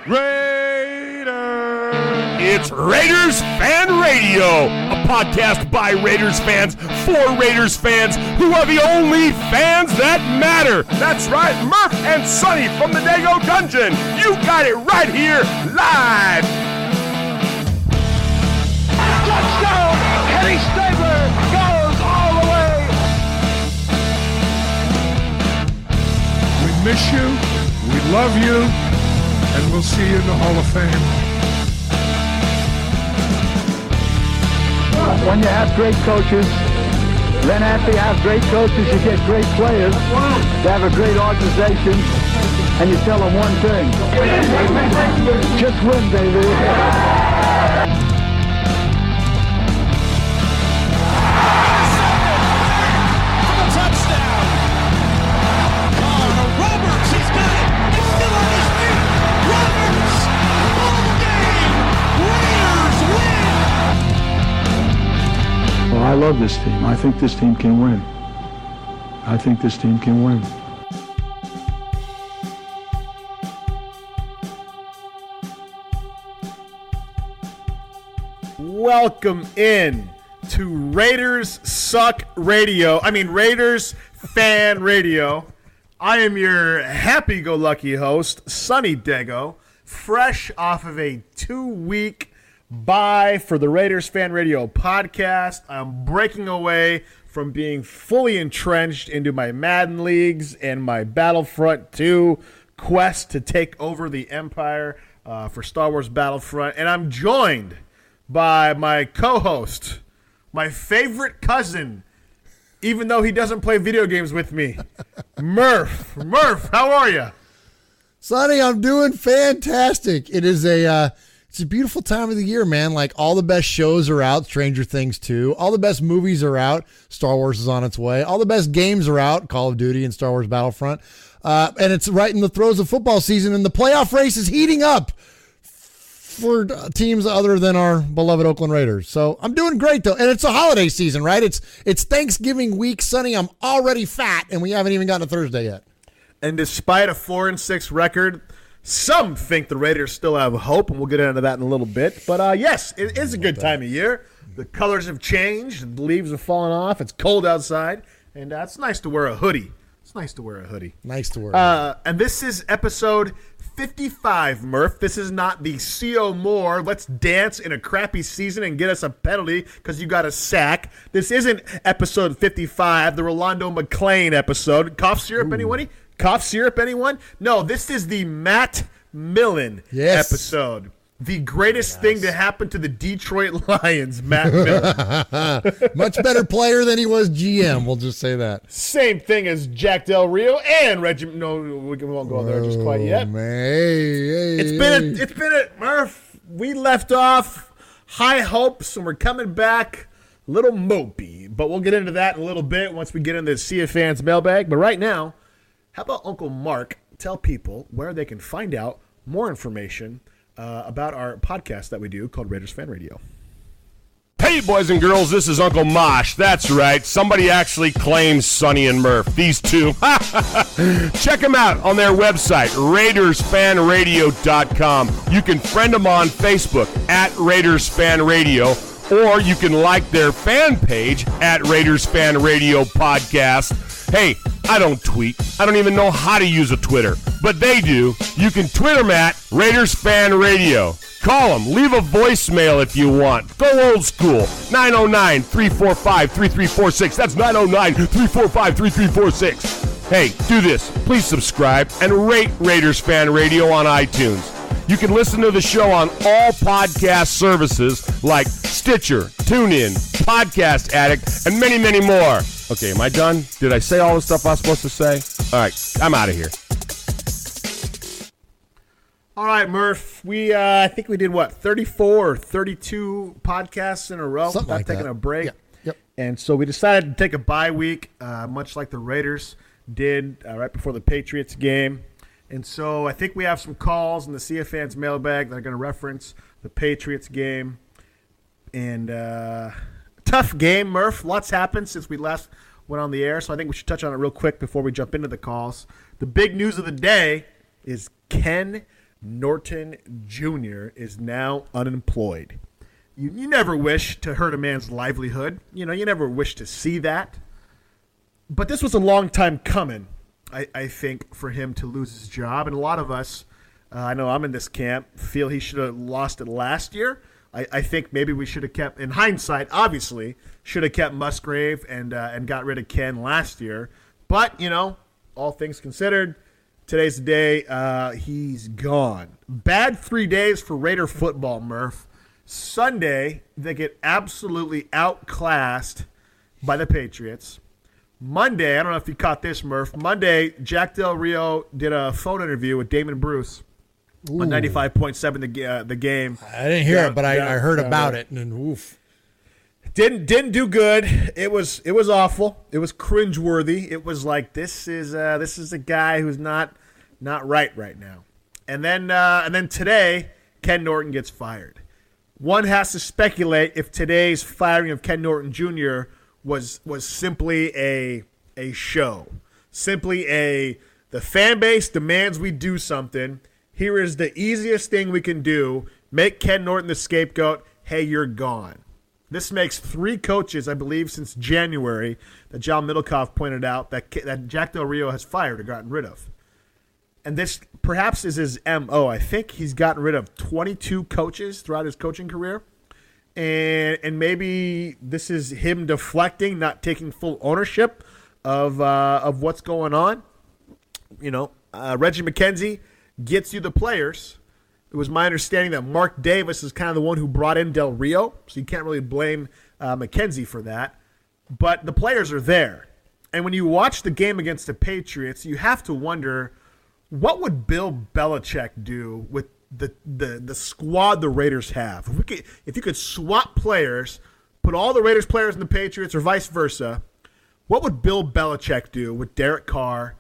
Raiders! It's Raiders Fan Radio, a podcast by Raiders fans for Raiders fans who are the only fans that matter. That's right, Murf and Sonny from the Dago Dungeon. You got it right here, live. Touchdown! Kenny Stabler goes all the way! We miss you, we love you, and we'll see you in the Hall of Fame. When you have great coaches, then after you have great coaches, you get great players. You have a great organization, and you tell them one thing. Just win, baby. I love this team. I think this team can win. I think this team can win. Welcome in to Raiders Fan Radio. I am your happy-go-lucky host, Sonny Dago, fresh off of a 2-week bye for the Raiders Fan Radio podcast. I'm breaking away from being fully entrenched into my Madden leagues and my Battlefront 2 quest to take over the Empire for Star Wars Battlefront. And I'm joined by my co-host, my favorite cousin, even though he doesn't play video games with me, Murf. Murf, how are you? Sonny, I'm doing fantastic. It's a beautiful time of the year, man. Like, all the best shows are out, Stranger Things 2. All the best movies are out, Star Wars is on its way. All the best games are out, Call of Duty and Star Wars Battlefront. And it's right in the throes of football season, and the playoff race is heating up for teams other than our beloved Oakland Raiders. So I'm doing great, though. And it's a holiday season, right? It's Thanksgiving week, Sonny. I'm already fat, and we haven't even gotten to Thursday yet. And despite a 4-6 record, some think the Raiders still have hope, and we'll get into that in a little bit. But, yes, it is a good time of year. The colors have changed. The leaves have fallen off. It's cold outside. And it's nice to wear a hoodie. Nice to wear. And this is episode 55, Murph. This is not the C.O. Moore, let's dance in a crappy season and get us a penalty because you got a sack. This isn't episode 55, the Rolando McClain episode. Cough syrup, anyone? Cough syrup, anyone? No, this is the Matt Millen episode. The greatest thing to happen to the Detroit Lions, Matt Millen. Much better player than he was GM, we'll just say that. Same thing as Jack Del Rio and Reggie. No, we won't go there just quite yet. Man. It's been a Murph. We left off high hopes, and we're coming back a little mopey. But we'll get into that in a little bit once we get into the Sea of Fans mailbag. But right now, how about Uncle Mark tell people where they can find out more information about our podcast that we do called Raiders Fan Radio. Hey, boys and girls, this is Uncle Mosh. That's right. Somebody actually claims Sonny and Murph. These two. Check them out on their website, RaidersFanRadio.com. You can friend them on Facebook at Raiders Fan Radio, or you can like their fan page at Raiders Fan Radio Podcast. Hey, I don't tweet. I don't even know how to use a Twitter, but they do. You can tweet them at Raiders Fan Radio. Call them. Leave a voicemail if you want. Go old school. 909-345-3346. That's 909-345-3346. Hey, do this. Please subscribe and rate Raiders Fan Radio on iTunes. You can listen to the show on all podcast services like Stitcher, TuneIn, Podcast Addict, and many, many more. Okay, am I done? Did I say all the stuff I was supposed to say? All right, I'm out of here. All right, Murph. I think we did, 34 or 32 podcasts in a row Something without like taking that. a break. Yep. And so we decided to take a bye week, much like the Raiders did right before the Patriots game. And so I think we have some calls in the Sea of Fans mailbag that are going to reference the Patriots game. And tough game, Murph. Lots happened since we last went on the air, so I think we should touch on it real quick before we jump into the calls. The big news of the day is Ken Norton Jr. is now unemployed. You never wish to hurt a man's livelihood. You never wish to see that. But this was a long time coming, I think, for him to lose his job. And a lot of us, I know I'm in this camp, feel he should have lost it last year. I think maybe we should have kept, in hindsight, obviously, should have kept Musgrave and got rid of Ken last year. But, all things considered, today's the day he's gone. Bad 3 days for Raider football, Murf. Sunday, they get absolutely outclassed by the Patriots. Monday, I don't know if you caught this, Murf. Monday, Jack Del Rio did a phone interview with Damon Bruce on 95.7 the game. I didn't hear it, but I heard about it, and oof. Didn't do good. It was awful. It was cringeworthy. It was like this is a guy who's not right now. And then today, Ken Norton gets fired. One has to speculate if today's firing of Ken Norton Jr. was simply a show, simply the fan base demands we do something. Here is the easiest thing we can do: make Ken Norton the scapegoat. Hey, you're gone. This makes 3 coaches, I believe, since January that John Middlecoff pointed out that Jack Del Rio has fired or gotten rid of. And this perhaps is his MO. I think he's gotten rid of 22 coaches throughout his coaching career. And maybe this is him deflecting, not taking full ownership of what's going on. Reggie McKenzie gets you the players. It was my understanding that Mark Davis is kind of the one who brought in Del Rio, so you can't really blame McKenzie for that. But the players are there. And when you watch the game against the Patriots, you have to wonder, what would Bill Belichick do with the squad the Raiders have? If you could swap players, put all the Raiders players in the Patriots or vice versa, what would Bill Belichick do with Derek Carr,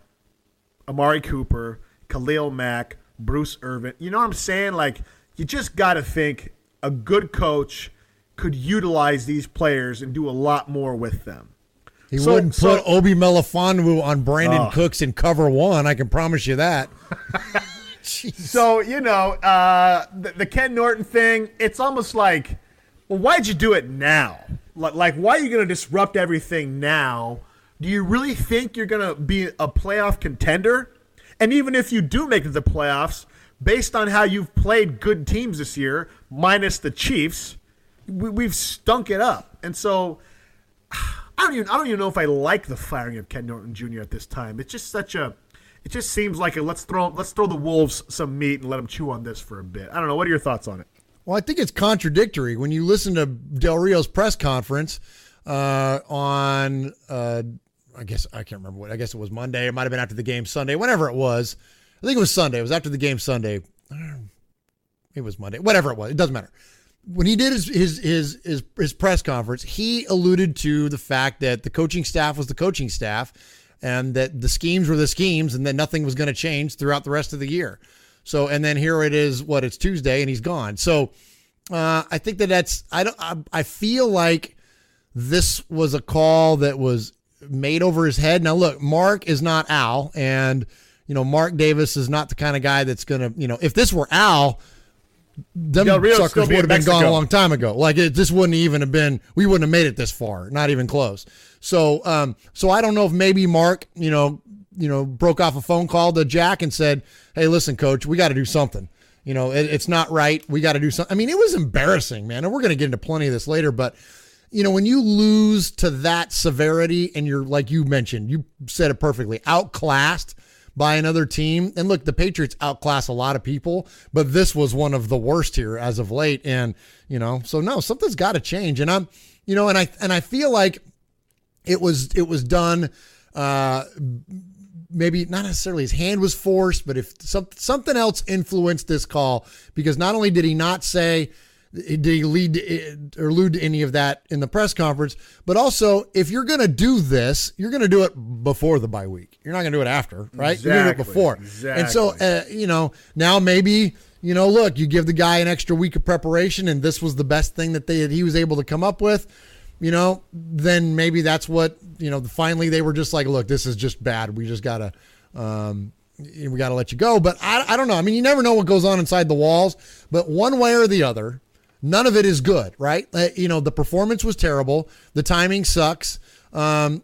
Amari Cooper, Khalil Mack, Bruce Irvin? You know what I'm saying? Like, you just got to think a good coach could utilize these players and do a lot more with them. He wouldn't put Obi Melifonwu on Brandon Cooks in cover 1. I can promise you that. So, the Ken Norton thing, it's almost like, well, why'd you do it now? Like, why are you going to disrupt everything now? Do you really think you're going to be a playoff contender? And even if you do make it to the playoffs, based on how you've played good teams this year, minus the Chiefs, we've stunk it up. And so I don't even know if I like the firing of Ken Norton Jr. at this time. It's just it just seems like let's throw the Wolves some meat and let them chew on this for a bit. I don't know. What are your thoughts on it? Well, I think it's contradictory when you listen to Del Rio's press conference on I guess I can't remember what. I guess it was Monday. It might have been after the game Sunday. Whenever it was, I think it was Sunday. It was after the game Sunday. It was Monday. Whatever it was, it doesn't matter. When he did his press conference, he alluded to the fact that the coaching staff was the coaching staff, and that the schemes were the schemes, and that nothing was going to change throughout the rest of the year. So, and then here it is. It's Tuesday, and he's gone. So, I think that's. I feel like this was a call that was made over his head. Now, look, Mark is not Al, and Mark Davis is not the kind of guy that's going to. If this were Al, them suckers would have been gone a long time ago. Like, this wouldn't even have been. We wouldn't have made it this far. Not even close. So, I don't know if maybe Mark, broke off a phone call to Jack and said, "Hey, listen, Coach, we got to do something. It's not right. We got to do something." I mean, it was embarrassing, man. And we're going to get into plenty of this later, but when you lose to that severity and you're, like you mentioned, you said it perfectly, outclassed by another team. And look, the Patriots outclass a lot of people, but this was one of the worst here as of late. And, so no, something's got to change. And I'm, and I feel like it was done, maybe not necessarily his hand was forced, but if something else influenced this call, because not only did he not say, did he allude to any of that in the press conference, but also, if you're going to do this, you're going to do it before the bye week. You're not going to do it after, right? Exactly, you're going to do it before. Exactly. And so, now maybe, look, you give the guy an extra week of preparation, and this was the best thing that he was able to come up with, then maybe that's what, finally they were just like, look, this is just bad. We just got to, we got to let you go. But I don't know. I mean, you never know what goes on inside the walls. But one way or the other, none of it is good, right? The performance was terrible. The timing sucks. I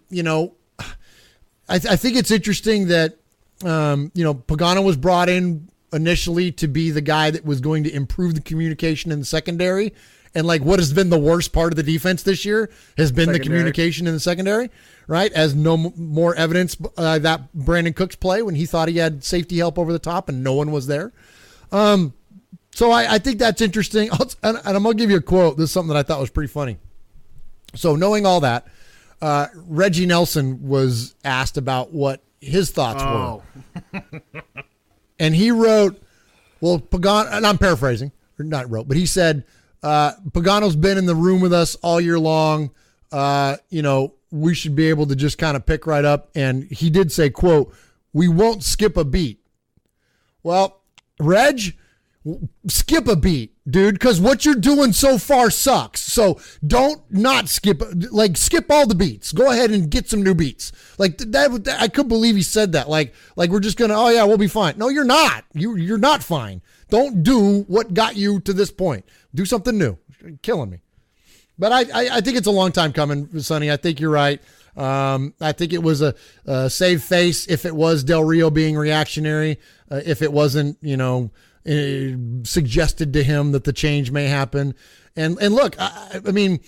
think it's interesting that, Pagano was brought in initially to be the guy that was going to improve the communication in the secondary. And what has been the worst part of the defense this year has been the communication in the secondary, right? As no more evidence that Brandon Cooks play when he thought he had safety help over the top and no one was there. So I think that's interesting. And I'm going to give you a quote. This is something that I thought was pretty funny. So knowing all that, Reggie Nelson was asked about what his thoughts were. And he wrote, well, Pagano, and I'm paraphrasing, or not wrote, but he said, Pagano's been in the room with us all year long. We should be able to just kind of pick right up. And he did say, quote, "We won't skip a beat." Well, Reg, skip a beat, dude, because what you're doing so far sucks. So don't not skip all the beats. Go ahead and get some new beats. That I couldn't believe he said that. Like we're just gonna, oh yeah, we'll be fine. No, you're not. You're not fine. Don't do what got you to this point. Do something new. You're killing me. But I think it's a long time coming, Sonny. I think you're right. I think it was a save face if it was Del Rio being reactionary, if it wasn't, suggested to him that the change may happen. And look, I mean,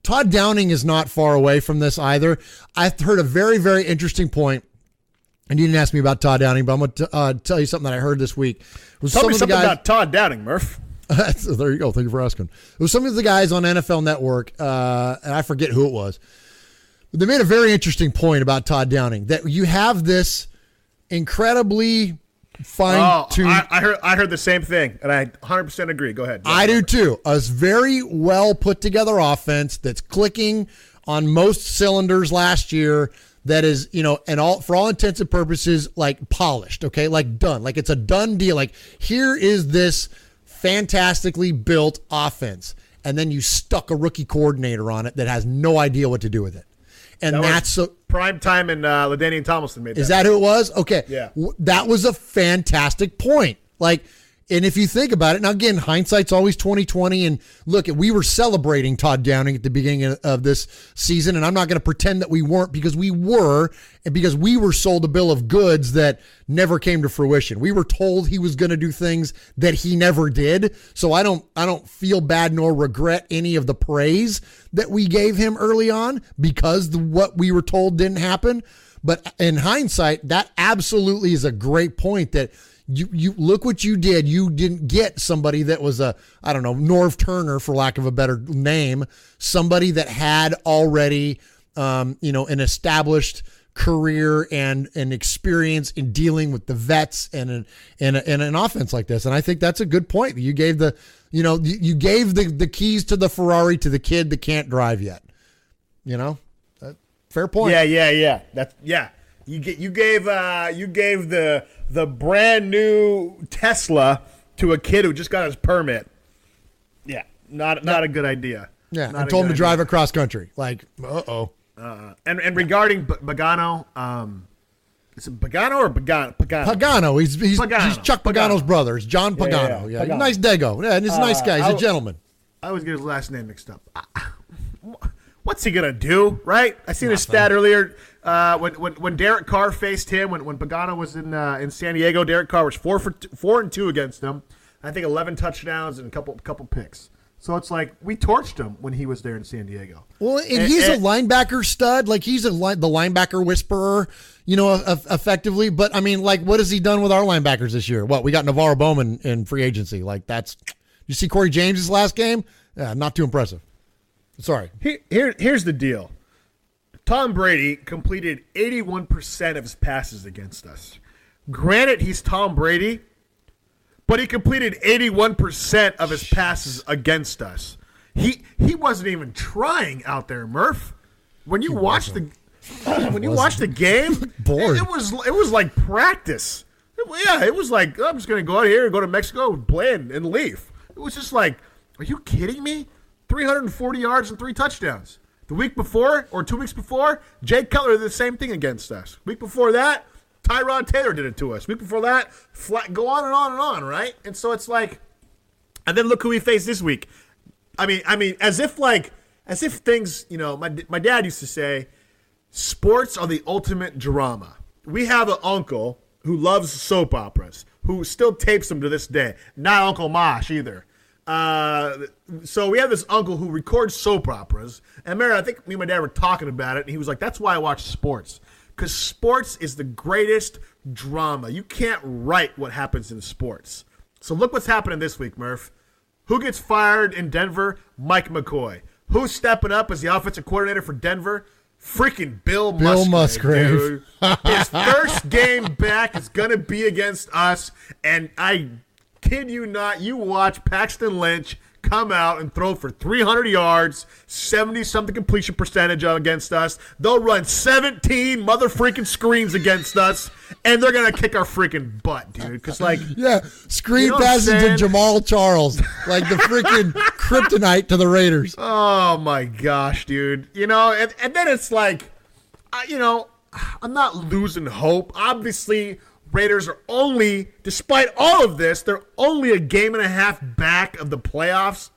Todd Downing is not far away from this either. I heard a very, very interesting point. And you didn't ask me about Todd Downing, but I'm going to tell you something that I heard this week. Tell me something about Todd Downing, Murf. So there you go. Thank you for asking. It was some of the guys on NFL Network, and I forget who it was. But they made a very interesting point about Todd Downing, that you have this incredibly fine-tuned. I heard the same thing, and I 100% agree. Go ahead. I do too. A very well put together offense that's clicking on most cylinders last year. That is, for all intents and purposes, polished, okay? Done. It's a done deal. Here is this fantastically built offense. And then you stuck a rookie coordinator on it that has no idea what to do with it. And that's prime time, and LaDainian Tomlinson made that. Is that who it was? Okay. Yeah. That was a fantastic point. And if you think about it, now again, hindsight's always 20/20. And look, we were celebrating Todd Downing at the beginning of this season, and I'm not going to pretend that we weren't, because we were, and because we were sold a bill of goods that never came to fruition. We were told he was going to do things that he never did. So I don't feel bad nor regret any of the praise that we gave him early on, because what we were told didn't happen. But in hindsight, that absolutely is a great point, that you look what you did. You didn't get somebody that was Norv Turner, for lack of a better name, somebody that had already, an established career and an experience in dealing with the vets and an offense like this. And I think that's a good point. You gave you gave the keys to the Ferrari to the kid that can't drive yet. Fair point. Yeah. You gave the brand new Tesla to a kid who just got his permit. Yeah, not a good idea. Yeah, and told him to drive across country. And regarding Pagano, is it Pagano or Pagano? Pagano. He's Chuck Pagano's brother. It's John Pagano. Yeah. Pagano. Nice Dago. Yeah, and he's a nice guy. He's a gentleman. I always get his last name mixed up. What's he gonna do? Right? I seen a stat earlier. When Derek Carr faced him, when Pagano was in San Diego, Derek Carr was 4-2 against him. I think 11 touchdowns and a couple picks. So it's we torched him when he was there in San Diego. Well, and he's a linebacker stud. He's the linebacker whisperer, effectively. But I mean, what has he done with our linebackers this year? We got Navarro Bowman in free agency. You see Corey James' last game? Yeah, not too impressive. Sorry. Here's the deal. Tom Brady completed 81% of his passes against us. Granted, he's Tom Brady, but he completed 81% of his passes against us. He wasn't even trying out there, Murph. When you watch the game, bored. It was like practice. It was I'm just gonna go out here and go to Mexico, play and leave. It was just are you kidding me? 340 yards and 3 touchdowns. The week before, or 2 weeks before, Jay Cutler did the same thing against us. Week before that, Tyrod Taylor did it to us. Week before that, go on and on and on, right? And so it's like, and then look who we faced this week. I mean, as if things, my dad used to say, sports are the ultimate drama. We have an uncle who loves soap operas, who still tapes them to this day. Not Uncle Mosh either. So we have this uncle who records soap operas. And Mary, I think me and my dad were talking about it, and he was like, that's why I watch sports. Because sports is the greatest drama. You can't write what happens in sports. So look what's happening this week, Murph. Who gets fired in Denver? Mike McCoy. Who's stepping up as the offensive coordinator for Denver? Freaking Bill Musgrave. Dude. His first game back is going to be against us, and I kid you not, you watch Paxton Lynch come out and throw for 300 yards, 70-something completion percentage against us. They'll run 17 mother-freaking screens against us, and they're going to kick our freaking butt, dude. Because, screen passes to Jamal Charles, like the freaking kryptonite to the Raiders. Oh, my gosh, dude. And then it's like, I'm not losing hope. Obviously, Raiders are despite all of this, they're only a game and a half back of the playoffs.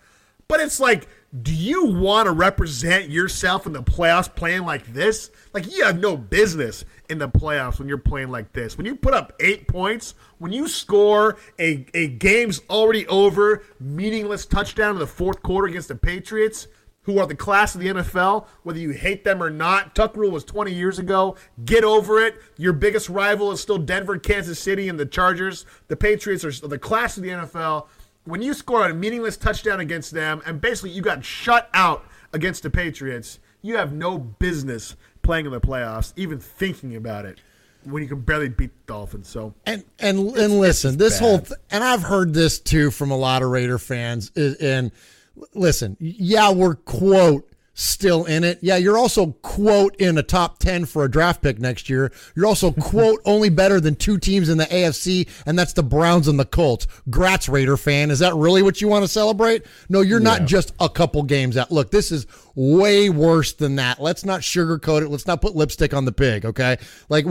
But it's like, do you want to represent yourself in the playoffs playing like this? Like, you have no business in the playoffs when you're playing like this. When you put up 8 points, when you score a game's already over, meaningless touchdown in the fourth quarter against the Patriots, who are the class of the NFL, whether you hate them or not. Tuck rule was 20 years ago. Get over it. Your biggest rival is still Denver, Kansas City, and the Chargers. The Patriots are the class of the NFL. When you score a meaningless touchdown against them, and basically you got shut out against the Patriots, you have no business playing in the playoffs, even thinking about it, when you can barely beat the Dolphins. So and listen, this whole and I've heard this too from a lot of Raider fans, and listen, yeah, we're, quote, still in it. Yeah, you're also, quote, in a top 10 for a draft pick next year. You're also, quote, only better than 2 teams in the AFC, and that's the Browns and the Colts. Grats, Raider fan. Is that really what you want to celebrate? No, you're not just a couple games out. Look, this is way worse than that. Let's not sugarcoat it. Let's not put lipstick on the pig, okay? Like,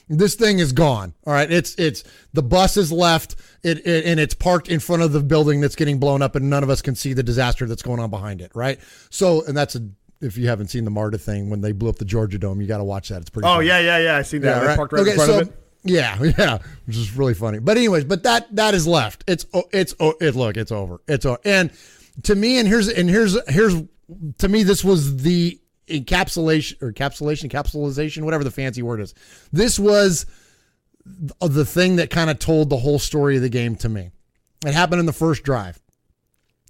this thing is gone, all right? It's the bus is left, and it's parked in front of the building that's getting blown up, and none of us can see the disaster that's going on behind it, right? So, and that's if you haven't seen the MARTA thing when they blew up the Georgia Dome, you got to watch that. It's pretty funny. Yeah. I seen that. Yeah, right? Parked right in front of it. Yeah, which is really funny. But anyways, that is left. It's over. It's over. And to me, here's to me, this was the encapsulation, whatever the fancy word is. This was the thing that kind of told the whole story of the game to me. It happened in the first drive.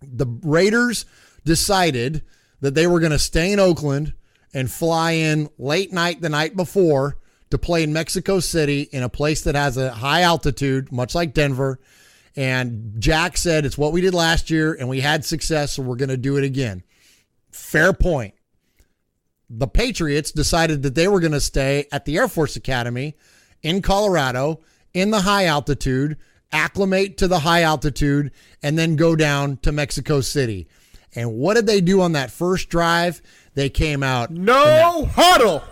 The Raiders decided that they were going to stay in Oakland and fly in late night the night before to play in Mexico City in a place that has a high altitude, much like Denver. And Jack said, it's what we did last year and we had success, so we're going to do it again. Fair point. The Patriots decided that they were going to stay at the Air Force Academy in Colorado in the high altitude, acclimate to the high altitude, and then go down to Mexico City. And what did they do on that first drive? They came out no huddle,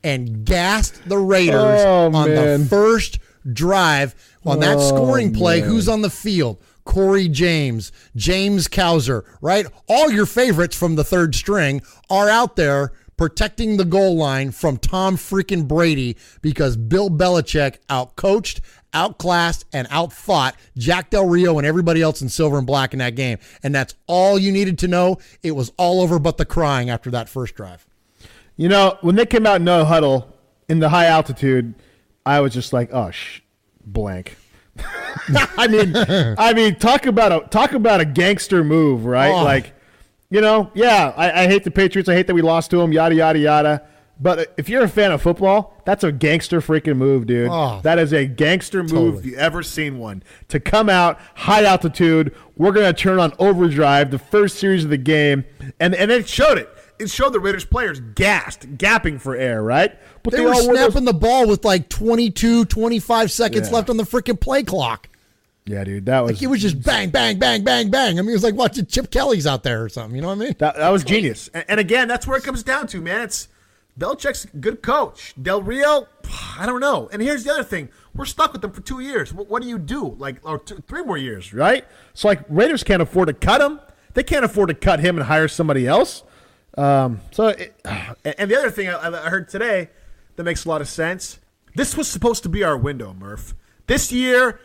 and gassed the Raiders on the first drive on that scoring play. Man. Who's on the field? Corey James, James Cowser, right? All your favorites from the third string are out there protecting the goal line from Tom freaking Brady because Bill Belichick outcoached, outclassed, and outthought Jack Del Rio and everybody else in silver and black in that game. And that's all you needed to know. It was all over but the crying after that first drive. When they came out no huddle in the high altitude, I was just like, blank. I mean, talk about a gangster move, right? Oh. I hate the Patriots. I hate that we lost to them, yada, yada, yada. But if you're a fan of football, that's a gangster freaking move, dude. Oh, that is a gangster move if you've ever seen one. To come out, high altitude, we're going to turn on overdrive, the first series of the game, and it showed it. It showed the Raiders players gasping for air, right? But they were snapping the ball with 22, 25 seconds left on the freaking play clock. Yeah, dude, that was... it was just bang, bang, bang, bang, bang. I mean, it was like watching Chip Kelly's out there or something, you know what I mean? That was genius. And again, that's where it comes down to, man. Belichick's a good coach. Del Rio, I don't know. And here's the other thing. We're stuck with them for 2 years. What do you do? Or 3 more years, right? So, Raiders can't afford to cut him. They can't afford to cut him and hire somebody else. And the other thing I heard today that makes a lot of sense, this was supposed to be our window, Murph. This year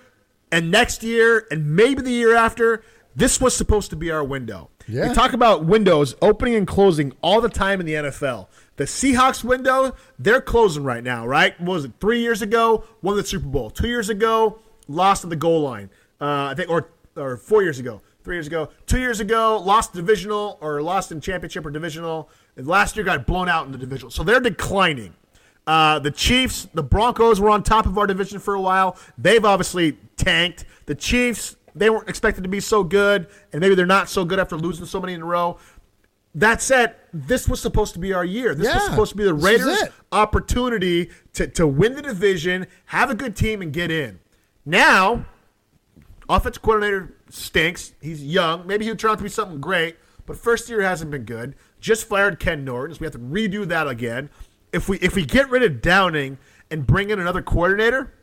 and next year and maybe the year after, this was supposed to be our window. Yeah. We talk about windows opening and closing all the time in the NFL. The Seahawks window, they're closing right now, right? What was it, 3 years ago, won the Super Bowl. 2 years ago, lost at the goal line. I think, or 4 years ago. 3 years ago. 2 years ago, lost divisional or lost in championship or divisional. And last year got blown out in the divisional. So they're declining. The Chiefs, the Broncos were on top of our division for a while. They've obviously tanked. The Chiefs, they weren't expected to be so good, and maybe they're not so good after losing so many in a row. That said, this was supposed to be our year. This was supposed to be the Raiders' opportunity to win the division, have a good team, and get in. Now, offensive coordinator stinks. He's young. Maybe he'll turn out to be something great, but first year hasn't been good. Just fired Ken Norton, so we have to redo that again. If we get rid of Downing and bring in another coordinator,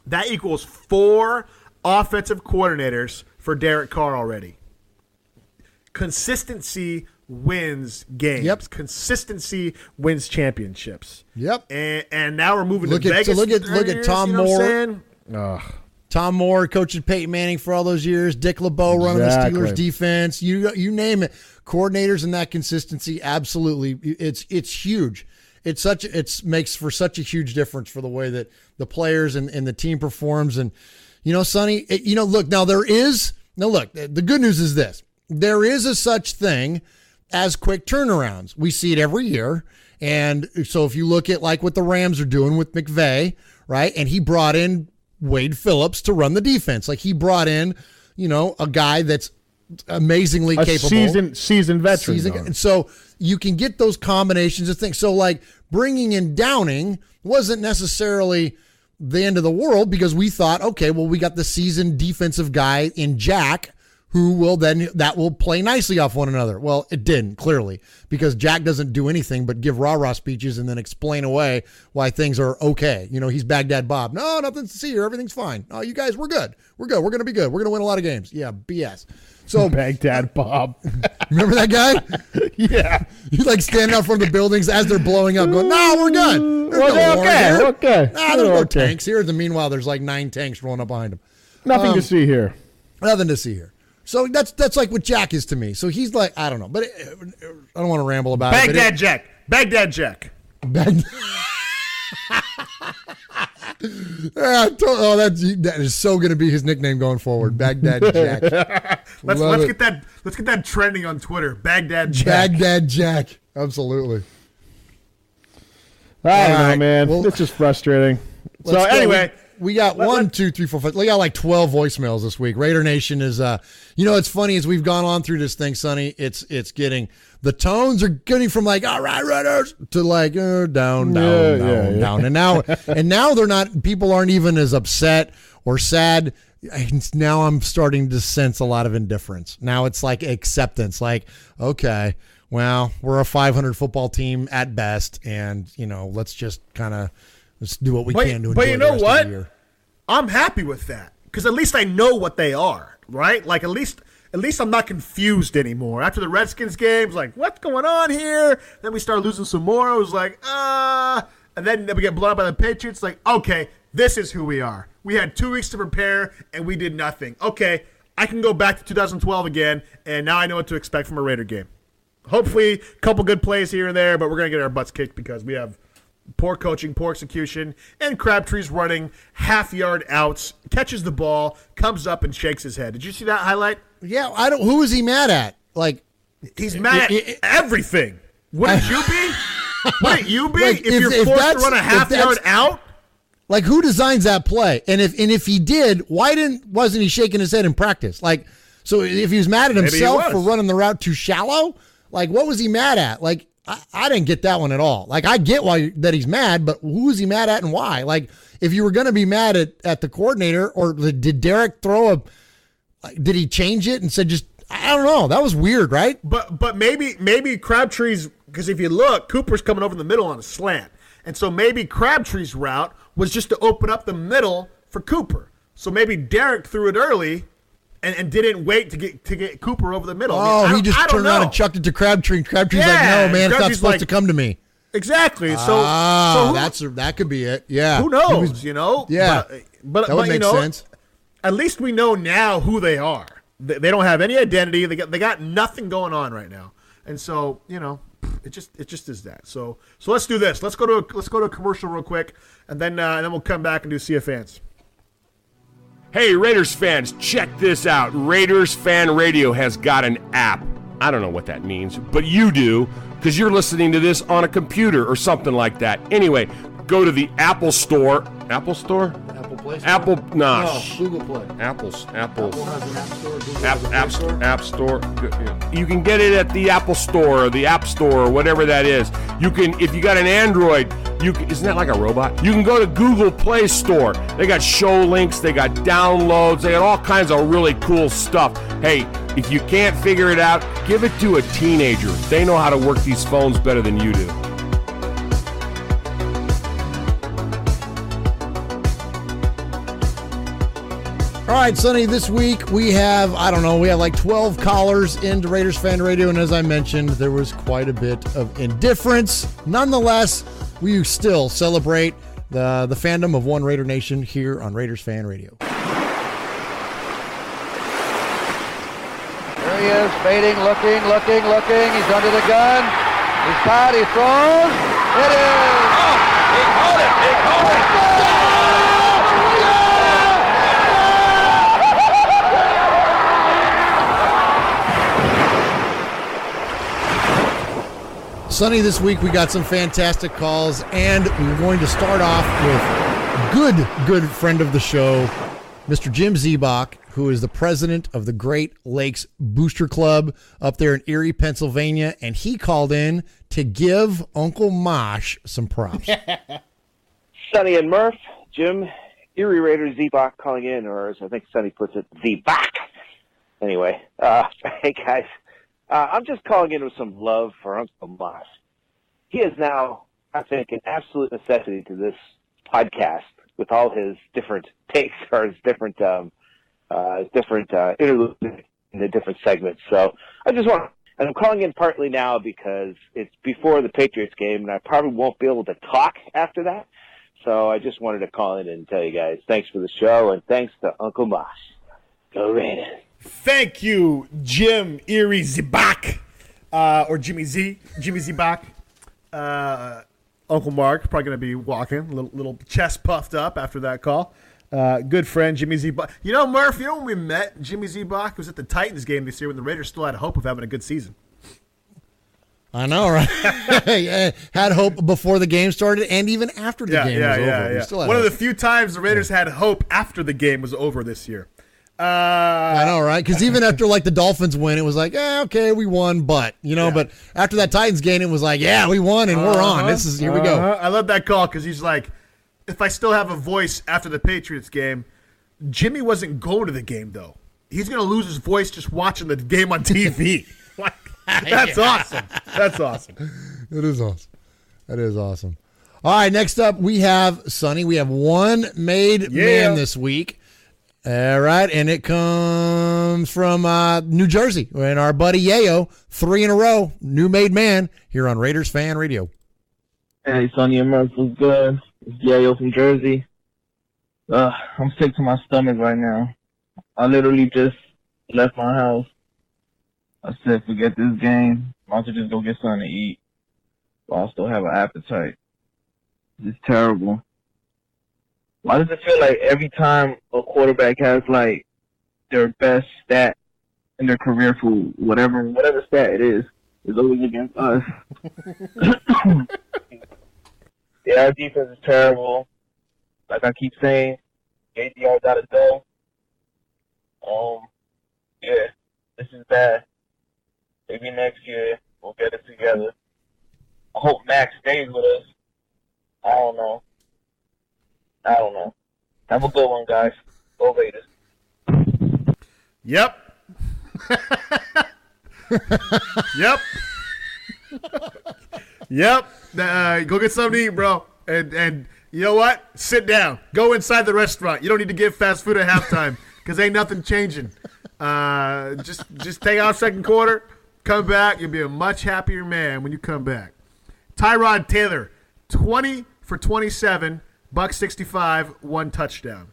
that equals 4 offensive coordinators for Derek Carr already. Consistency wins games. Yep. Consistency wins championships. Yep. And now we're moving to Vegas. So look at Tom Moore. Tom Moore coaching Peyton Manning for all those years. Dick LeBeau running the Steelers defense. You name it. Coordinators and that consistency, absolutely. It's huge. It makes for such a huge difference for the way that the players and the team performs. And Sonny, look, the good news is this. There is a such thing as quick turnarounds. We see it every year. And so if you look at like what the Rams are doing with McVay, right? And he brought in Wade Phillips to run the defense. Like he brought in, a guy that's amazingly capable. Seasoned veteran. And so you can get those combinations of things. So like bringing in Downing wasn't necessarily the end of the world because we thought, okay, well, we got the seasoned defensive guy in Jack that will play nicely off one another. Well, it didn't, clearly, because Jack doesn't do anything but give rah-rah speeches and then explain away why things are okay. He's Baghdad Bob. No, nothing to see here. Everything's fine. Oh, you guys, we're good. We're good. We're going to be good. We're going to win a lot of games. Yeah, BS. So Baghdad Bob. Remember that guy? Yeah. He's like standing out from the buildings as they're blowing up going, no, we're good. We're okay. There's no tanks here. And meanwhile, there's like 9 tanks rolling up behind him. Nothing to see here. Nothing to see here. So that's like what Jack is to me. So he's like, I don't know, but I don't want to ramble about it. Baghdad Jack. That is so going to be his nickname going forward, Baghdad Jack. Let's get that trending on Twitter. Baghdad Jack. Baghdad Jack. Absolutely. I don't know, man. It's just frustrating. So anyway. We got 1, 2, 3, 4, 5. We got like 12 voicemails this week. Raider Nation is, it's funny as we've gone on through this thing, Sonny. It's getting, the tones are getting from like, all right, Raiders, to like down. And now they're not, people aren't even as upset or sad. Now I'm starting to sense a lot of indifference. Now it's like acceptance, like, okay, well, we're a 500 football team at best, and let's just kind of. Let's do what we can to enjoy but you know the rest what? of the year. I'm happy with that because at least I know what they are, right? Like at least I'm not confused anymore. After the Redskins game, it's like, what's going on here? Then we start losing some more. I was like, and then we get blown up by the Patriots. Like, okay, this is who we are. We had 2 weeks to prepare and we did nothing. Okay, I can go back to 2012 again, and now I know what to expect from a Raider game. Hopefully, a couple good plays here and there, but we're gonna get our butts kicked because we have poor coaching, poor execution, and Crabtree's running half-yard outs, catches the ball, comes up and shakes his head. Did you see that highlight? Yeah, who was he mad at? Like, he's mad at everything. Wouldn't you be? Wouldn't you be like, if you're forced to run a half-yard out? Like, who designs that play? And if he did, why wasn't he shaking his head in practice? Like, so if he was mad at himself for running the route too shallow, like, what was he mad at? Like, I didn't get that one at all. Like, I get that he's mad, but who is he mad at and why? Like, if you were going to be mad at the coordinator, or did Derek did he change it and said I don't know. That was weird, right? But maybe Crabtree's Because if you look, Cooper's coming over the middle on a slant. And so maybe Crabtree's route was just to open up the middle for Cooper. So maybe Derek threw it early and didn't wait to get Cooper over the middle. He just turned around and chucked it to Crabtree. And Crabtree's like, no, man, it's not supposed to come to me. Exactly. That could be it. Yeah. Who knows, Yeah. But that would make sense. At least we know now who they are. They don't have any identity. They got nothing going on right now. And so, it just is that. So let's do this. Let's go to a commercial real quick, and then we'll come back and do See Ya Fans. Hey, Raiders fans, check this out. Raiders Fan Radio has got an app. I don't know what that means, but you do, because you're listening to this on a computer or something like that. Anyway, go to the Apple Store. Apple Store? Apple Play Store? Apple, nah. No, Google Play. Apple has an App Store. Google App Store. You can get it at the Apple Store or the App Store or whatever that is. You can, if you got an Android, isn't that like a robot? You can go to Google Play Store. They got show links, they got downloads, they got all kinds of really cool stuff. Hey, if you can't figure it out, give it to a teenager. They know how to work these phones better than you do. All right, Sonny, this week we have like 12 callers into Raiders Fan Radio, and as I mentioned, there was quite a bit of indifference. Nonetheless, we still celebrate the fandom of One Raider Nation here on Raiders Fan Radio. There he is, fading, looking. He's under the gun. He's caught, he throws. It is! Oh, he caught it! Sonny, this week we got some fantastic calls, and we're going to start off with good friend of the show, Mr. Jim Zebach, who is the president of the Great Lakes Booster Club up there in Erie, Pennsylvania, and he called in to give Uncle Mosh some props. Sonny and Murf, Jim, Erie Raiders Zebach calling in, or as I think Sonny puts it, Zebach. Anyway, hey guys. I'm just calling in with some love for Uncle Mosh. He is now, I think, an absolute necessity to this podcast with all his different takes or his different interludes in the different segments. So and I'm calling in partly now because it's before the Patriots game, and I probably won't be able to talk after that. So I just wanted to call in and tell you guys thanks for the show, and thanks to Uncle Mosh. Go Raiders. Thank you, Jim Erie Zebach, or Jimmy Zebach. Uncle Mark probably going to be walking, little chest puffed up after that call. Good friend, Jimmy Zebach. Murph, when we met Jimmy Zebach? It was at the Titans game this year when the Raiders still had hope of having a good season. I know, right? Had hope before the game started and even after the game was over. We still had One hope. of the few times the Raiders had hope after the game was over this year. I know, right? Because even after the Dolphins win, it was like, okay, we won, but But after that Titans game, it was like, yeah, we won and we're on. Here we go. I love that call because he's like, if I still have a voice after the Patriots game, Jimmy wasn't going to the game though. He's gonna lose his voice just watching the game on TV. That's awesome. That's awesome. It is awesome. That is awesome. All right, next up we have Sonny. We have one made man this week. All right, and it comes from New Jersey. And our buddy Yayo, 3 in a row, new made man here on Raiders Fan Radio. Hey, Sonny and Murph, what's good? It's Yayo from Jersey. I'm sick to my stomach right now. I literally just left my house. I said, forget this game. Why don't you just go get something to eat? But I still have an appetite. It's terrible. Why does it feel like every time a quarterback has, their best stat in their career for whatever stat it is always against us? Yeah, our defense is terrible. Like I keep saying, 8 yards out of go. Yeah, this is bad. Maybe next year we'll get it together. I hope Max stays with us. I don't know. Have a good one, guys. Go Raiders. Yep. Yep. Yep. Go get something to eat, bro. And you know what? Sit down. Go inside the restaurant. You don't need to get fast food at halftime because ain't nothing changing. Just take out second quarter, come back. You'll be a much happier man when you come back. Tyrod Taylor, 20 for 27, $165, 1 touchdown.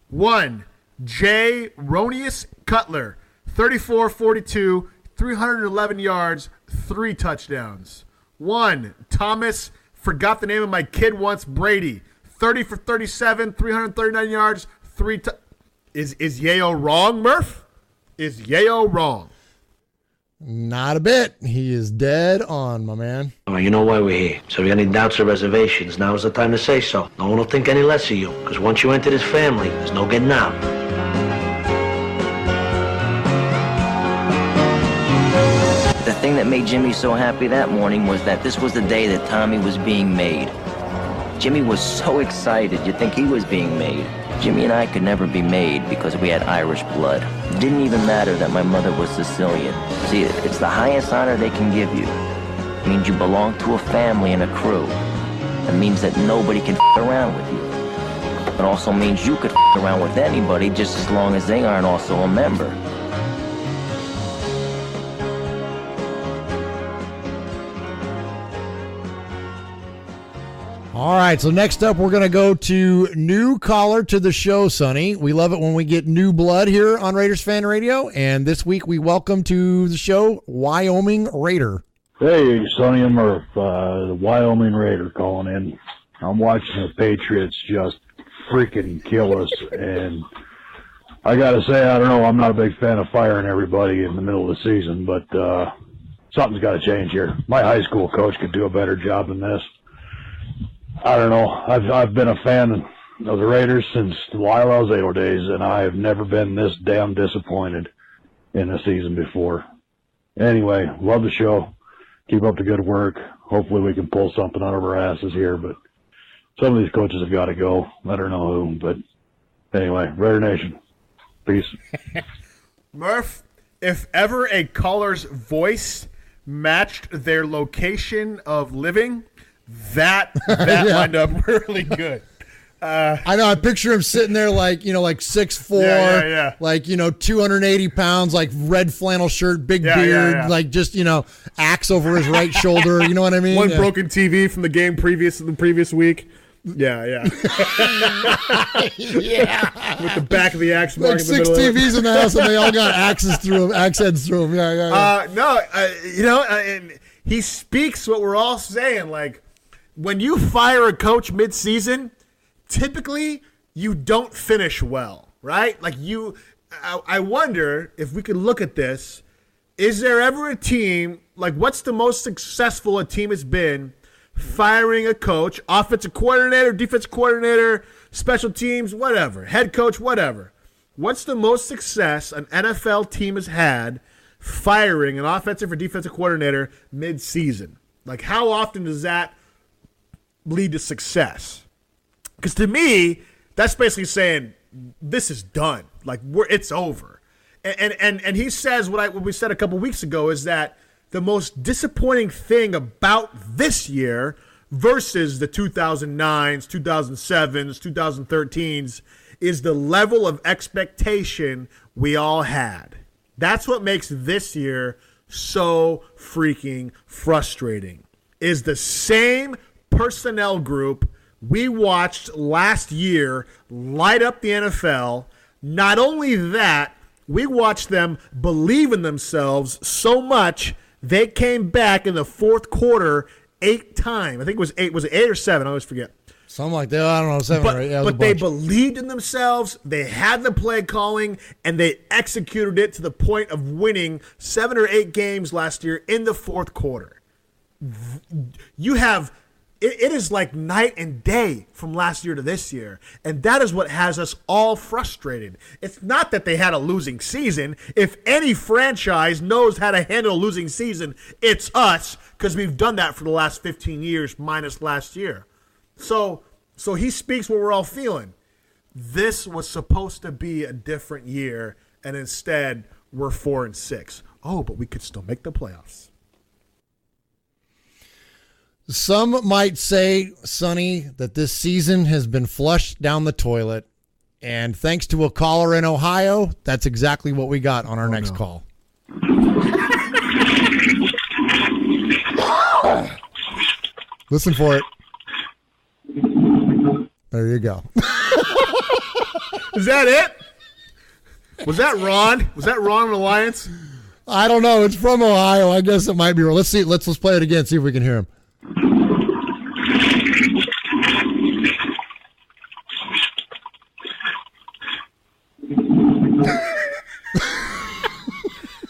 1, Jay Ronius Cutler, 34-42, 311 yards, 3 touchdowns. 1, Thomas, forgot the name of my kid once, Brady, 30 for 37, 339 yards, 3 Is Yayo wrong, Murph? Is Yayo wrong? Not a bit. He is dead on, my man. Well, you know why we're here. So if you have any doubts or reservations, now is the time to say so. No one will think any less of you, because once you enter this family, there's no getting out. The thing that made Jimmy so happy that morning was that this was the day that Tommy was being made. Jimmy was so excited you'd think he was being made. Jimmy and I could never be made because we had Irish blood. It didn't even matter that my mother was Sicilian. See, it's the highest honor they can give you. It means you belong to a family and a crew. It means that nobody can around with you. It also means you could around with anybody just as long as they aren't also a member. All right, so next up, we're going to go to new caller to the show, Sonny. We love it when we get new blood here on Raiders Fan Radio, and this week we welcome to the show Wyoming Raider. Hey, Sonny and Murf, the Wyoming Raider calling in. I'm watching the Patriots just freaking kill us, and I got to say, I don't know, I'm not a big fan of firing everybody in the middle of the season, but something's got to change here. My high school coach could do a better job than this. I don't know. I've been a fan of the Raiders since the Lyle Alzado days, and I have never been this damn disappointed in a season before. Anyway, love the show. Keep up the good work. Hopefully we can pull something out of our asses here, but some of these coaches have got to go. I don't know who, but anyway, Raider Nation. Peace. Murph, if ever a caller's voice matched their location of living, that yeah. Lined up really good. I know. I picture him sitting there like 6'4", like 280 pounds, like red flannel shirt, big beard, like just axe over his right shoulder. You know what I mean? One broken TV from the game the previous week. Yeah. yeah. With the back of the axe mark in the middle. 6 TVs in the house, and they all got axe heads through them. And he speaks what we're all saying. Like, when you fire a coach mid-season, typically you don't finish well, right? Like I wonder if we could look at this. Is there ever a team, like what's the most successful a team has been firing a coach, offensive coordinator, defensive coordinator, special teams, whatever, head coach, whatever. What's the most success an NFL team has had firing an offensive or defensive coordinator mid-season? Like, how often does that lead to success? Because to me, that's basically saying this is done. Like, it's over. And he says what we said a couple weeks ago is that the most disappointing thing about this year versus the 2009s, 2007s, 2013s is the level of expectation we all had. That's what makes this year so freaking frustrating. Is the same personnel group we watched last year light up the NFL. Not only that, we watched them believe in themselves so much they came back in the fourth quarter 8 times. I think it was 8. Was it 8 or 7? I always forget. Something like that. I don't know, 7 or 8. Yeah, but they believed in themselves. They had the play calling, and they executed it to the point of winning 7 or 8 games last year in the fourth quarter. You have it is like night and day from last year to this year, and that is what has us all frustrated. It's not that they had a losing season. If any franchise knows how to handle a losing season, it's us, because we've done that for the last 15 years minus last year. So he speaks what we're all feeling. This was supposed to be a different year, and instead we're 4-6. Oh, but we could still make the playoffs. Some might say, Sonny, that this season has been flushed down the toilet. And thanks to a caller in Ohio, that's exactly what we got on our next call. Listen for it. There you go. Is that it? Was that Ron? Was that Ron in Alliance? I don't know. It's from Ohio. I guess it might be. Let's see. Let's play it again. See if we can hear him.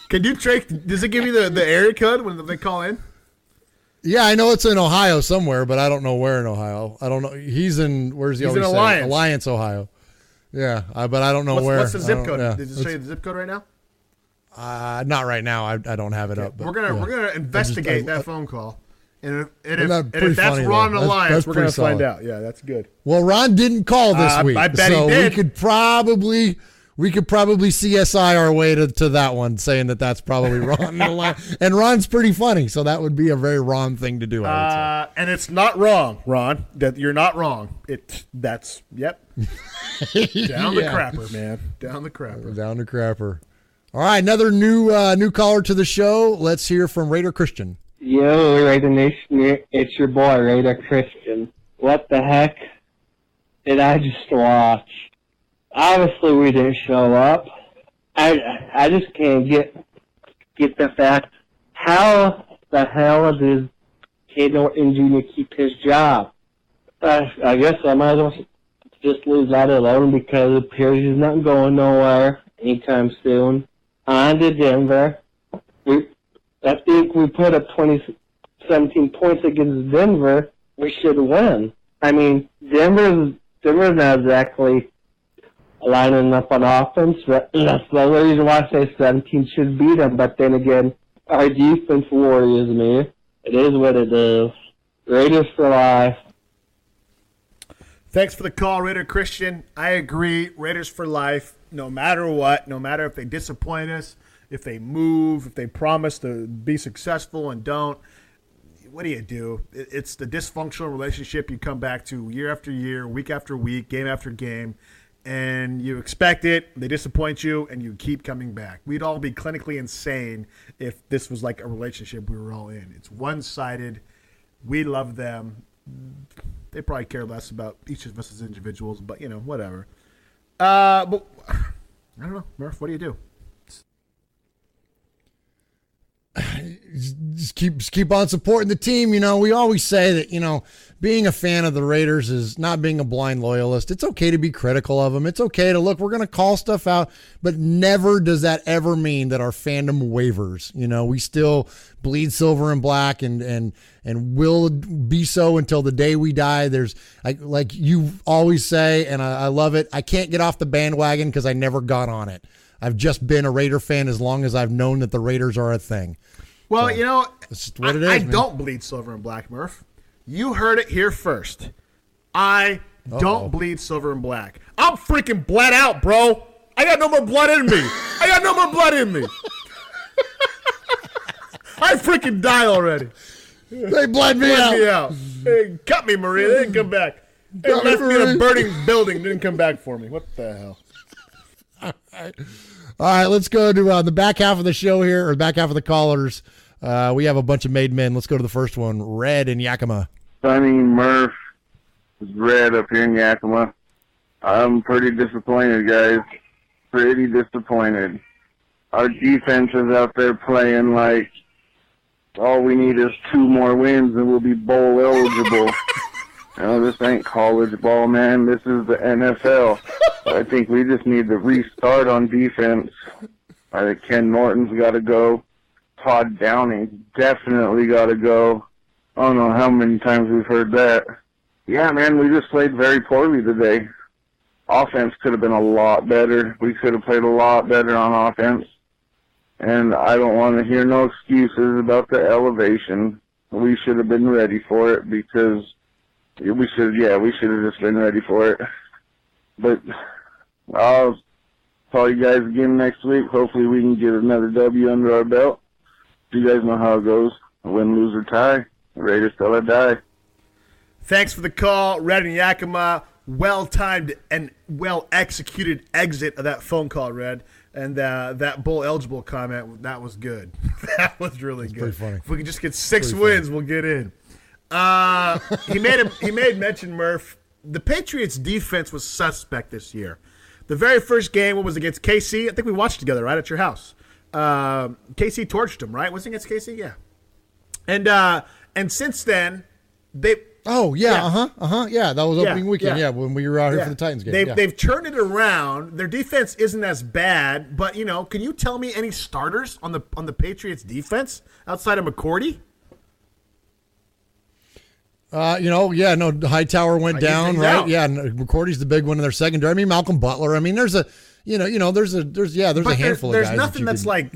Can you track? Does it give you the area code when they call in? Yeah, I know it's in Ohio somewhere, but I don't know where in Ohio. I don't know. He's in, where's he? He's in Alliance. Alliance. Alliance, Ohio. Yeah, but I don't know where. What's the zip code? Yeah. Did it show you the zip code right now? Not right now. I don't have it up. But, we're gonna investigate that phone call, and if that's funny, Ron though. Alliance, That's we're gonna pretty solid. find out. Yeah, that's good. Well, Ron didn't call this week. I bet so he did. We could probably CSI our way to that one, saying that's probably Ron. And Ron's pretty funny, so that would be a very Ron thing to do, I would say. And it's not wrong, Ron. That you're not wrong. Yep. Down the crapper, man. Down the crapper. Down the crapper. All right, another new caller to the show. Let's hear from Raider Christian. Yo, Raider Nation, it's your boy, Raider Christian. What the heck did I just watch? Obviously, we didn't show up. I just can't get the fact. How the hell does Cade Norton Jr. keep his job? I guess I might as well just leave that alone because it appears he's not going nowhere anytime soon. On to Denver. I think we put up 17 points against Denver. We should win. I mean, Denver's not exactly lining up on offense. That's the only reason why I say 17 should beat them. But then again, our defense worries me. It is what it is. Raiders for life. Thanks for the call, Raider Christian. I agree. Raiders for life. No matter what, no matter if they disappoint us, if they move, if they promise to be successful and don't, what do? It's the dysfunctional relationship you come back to year after year, week after week, game after game, and you expect it, they disappoint you, and you keep coming back. We'd all be clinically insane if this was like a relationship we were all in. It's one-sided. We love them. They probably care less about each of us as individuals, but, whatever. But I don't know. Murph, what do you do? Just keep on supporting the team. We always say that, being a fan of the Raiders is not being a blind loyalist. It's okay to be critical of them. It's okay to look, we're going to call stuff out, but never does that ever mean that our fandom wavers. We still bleed silver and black and will be so until the day we die. There's like you always say, and I love it. I can't get off the bandwagon because I never got on it. I've just been a Raider fan as long as I've known that the Raiders are a thing. Well, that's just what it is. I don't bleed silver and black, Murph. You heard it here first. I don't bleed silver and black. I'm freaking bled out, bro. I got no more blood in me. I freaking died already. They bled me out. They cut me, Maria. They didn't come back. They left me in a burning building. Didn't come back for me. What the hell? All right, let's go to the back half of the show here, or back half of the callers. We have a bunch of made men. Let's go to the first one, Red in Yakima. Sonny Murf is Red up here in Yakima. I'm pretty disappointed, guys. Pretty disappointed. Our defense is out there playing like all we need is 2 more wins and we'll be bowl eligible. This ain't college ball, man. This is the NFL. I think we just need to restart on defense. I think Ken Norton's got to go. Todd Downey definitely got to go. I don't know how many times we've heard that. Yeah, man, we just played very poorly today. Offense could have been a lot better. We could have played a lot better on offense. And I don't want to hear no excuses about the elevation. We should have been ready for it because we should have just been ready for it. But I'll call you guys again next week. Hopefully we can get another W under our belt. You guys know how it goes. Win, lose, or tie. Raiders till I die. Thanks for the call, Red and Yakima. Well-timed and well-executed exit of that phone call, Red. And that bowl eligible comment, that was good. That was really good. Pretty funny. If we could just get 6 wins, we'll get in. He made mention, Murph. The Patriots' defense was suspect this year. The very first game, what was against KC? I think we watched together, right, at your house. KC torched them, right? Was it against KC? Yeah. And since then, they. Oh yeah, yeah. That was opening weekend. Yeah, when we were out here for the Titans game. They've turned it around. Their defense isn't as bad, but can you tell me any starters on the Patriots defense outside of McCourty? Hightower went down, right? Out. Yeah, and McCourty's the big one in their secondary. I mean, Malcolm Butler. I mean, there's a handful of guys. There's nothing that's like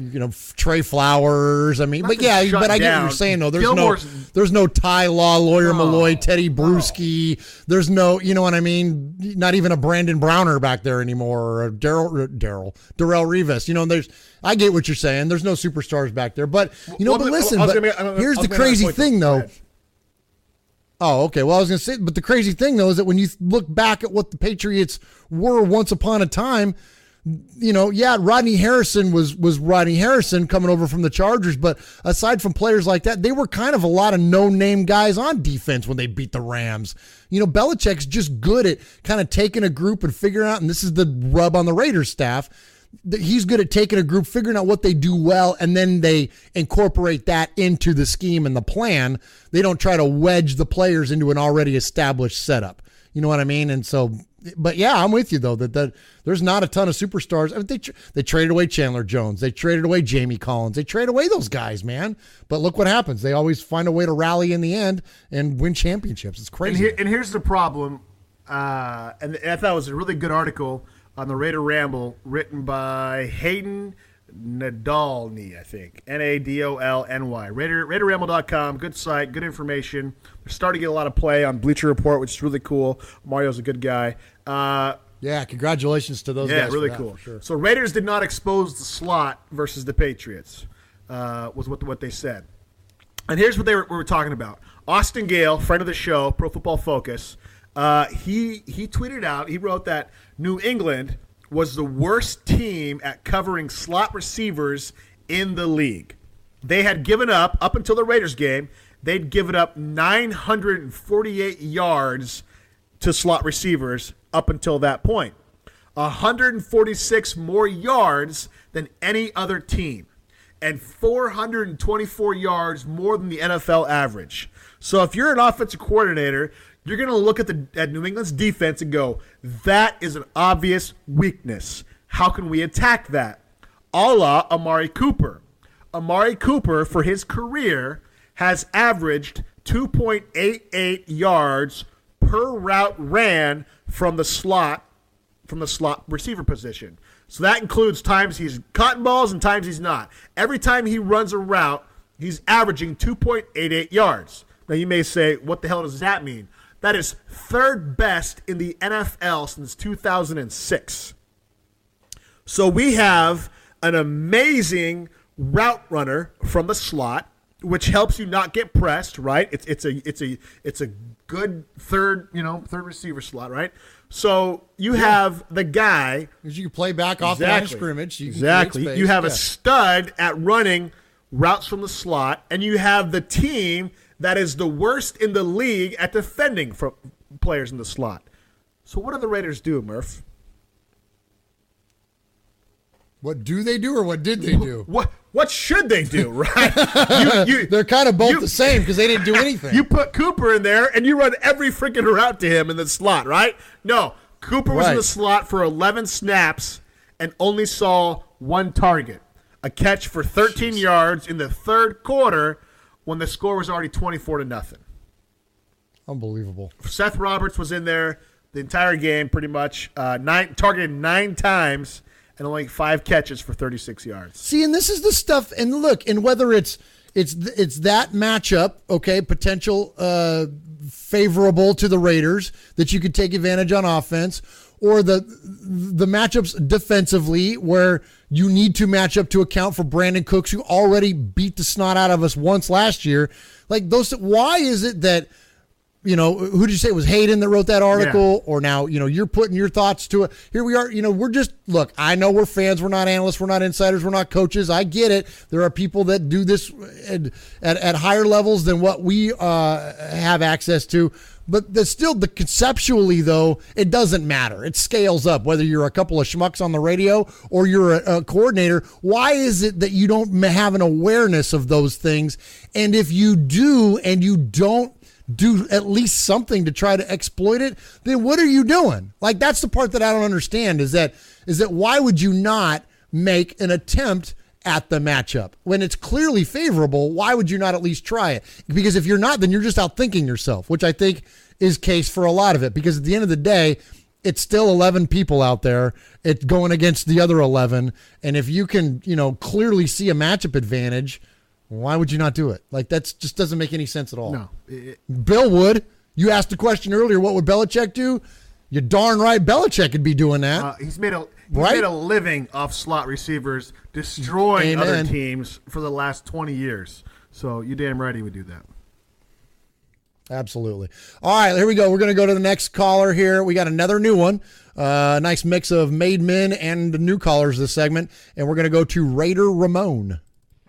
Trey Flowers. I mean, but I get what you're saying though. There's no Ty Law, Lawyer Malloy, Teddy Bruschi. There's no, you know what I mean? Not even a Brandon Browner back there anymore, or a Darrell Rivas. I get what you're saying. There's no superstars back there, but listen. Here's the crazy thing though. Oh, okay. Well, I was going to say, but the crazy thing, though, is that when you look back at what the Patriots were once upon a time, Rodney Harrison was Rodney Harrison coming over from the Chargers, but aside from players like that, they were kind of a lot of no-name guys on defense when they beat the Rams. Belichick's just good at kind of taking a group and figuring out, and this is the rub on the Raiders staff, he's good at taking a group, figuring out what they do well, and then they incorporate that into the scheme and the plan. They don't try to wedge the players into an already established setup. You know what I mean? And so, but yeah, I'm with you though that there's not a ton of superstars. I mean, they traded away Chandler Jones, they traded away Jamie Collins, they traded away those guys, man. But look what happens. They always find a way to rally in the end and win championships. It's crazy. And here's the problem. And I thought it was a really good article on the Raider Ramble, written by Hayden Nadolny, I think. Nadolny. RaiderRamble.com, good site, good information. They're starting to get a lot of play on Bleacher Report, which is really cool. Mario's a good guy. Congratulations to those guys. Yeah, really cool. Sure. So Raiders did not expose the slot versus the Patriots, was what they said. And here's what we were talking about. Austin Gale, friend of the show, Pro Football Focus, he tweeted out, he wrote that New England was the worst team at covering slot receivers in the league. They had given up until the Raiders game, they'd given up 948 yards to slot receivers up until that point. 146 more yards than any other team, and 424 yards more than the NFL average. So if you're an offensive coordinator, you're going to look at New England's defense and go, that is an obvious weakness. How can we attack that? A la Amari Cooper. Amari Cooper, for his career, has averaged 2.88 yards per route ran from the slot receiver position. So that includes times he's caught balls and times he's not. Every time he runs a route, he's averaging 2.88 yards. Now you may say, what the hell does that mean? That is third best in the NFL since 2006. So we have an amazing route runner from the slot, which helps you not get pressed, right? It's a good third receiver slot, right? So you have the guy, because you can play back off the line of scrimmage. Exactly. You have a stud at running routes from the slot, and you have the team that is the worst in the league at defending from players in the slot. So what do the Raiders do, Murph? What do they do, or what did they do? What should they do, right? They're kind of both the same because they didn't do anything. You put Cooper in there, and you run every freaking route to him in the slot, right? No, Cooper was in the slot for 11 snaps and only saw one target, a catch for 13 yards in the third quarter when the score was already 24-0. Unbelievable. Seth Roberts was in there the entire game pretty much, targeted 9 times and only 5 catches for 36 yards. See, and this is the stuff, and look, and whether it's that matchup, okay, potential favorable to the Raiders that you could take advantage on offense, or the matchups defensively where you need to match up to account for Brandon Cooks, who already beat the snot out of us once last year. Like those, why is it that, who did you say it was Hayden that wrote that article? Yeah. Or now, you're putting your thoughts to it. Here we are, we're just, look, I know we're fans. We're not analysts. We're not insiders. We're not coaches. I get it. There are people that do this at higher levels than what we have access to. But conceptually, though, it doesn't matter. It scales up, whether you're a couple of schmucks on the radio or you're a coordinator. Why is it that you don't have an awareness of those things? And if you do and you don't do at least something to try to exploit it, then what are you doing? Like, that's the part that I don't understand is that why would you not make an attempt at the matchup when it's clearly favorable? Why would you not at least try it? Because if you're not, then you're just outthinking yourself, which I think is case for a lot of it, because at the end of the day, it's still 11 people out there. It's going against the other 11. And if you can, clearly see a matchup advantage, why would you not do it? Like, that just doesn't make any sense at all. No. Bill would. You asked the question earlier, what would Belichick do? You're darn right Belichick could be doing that. He's made a living off slot receivers, destroying other teams for the last 20 years. So you damn right he would do that. Absolutely. All right, here we go. We're going to go to the next caller here. We got another new one. Nice mix of made men and new callers this segment. And we're going to go to Raider Ramon.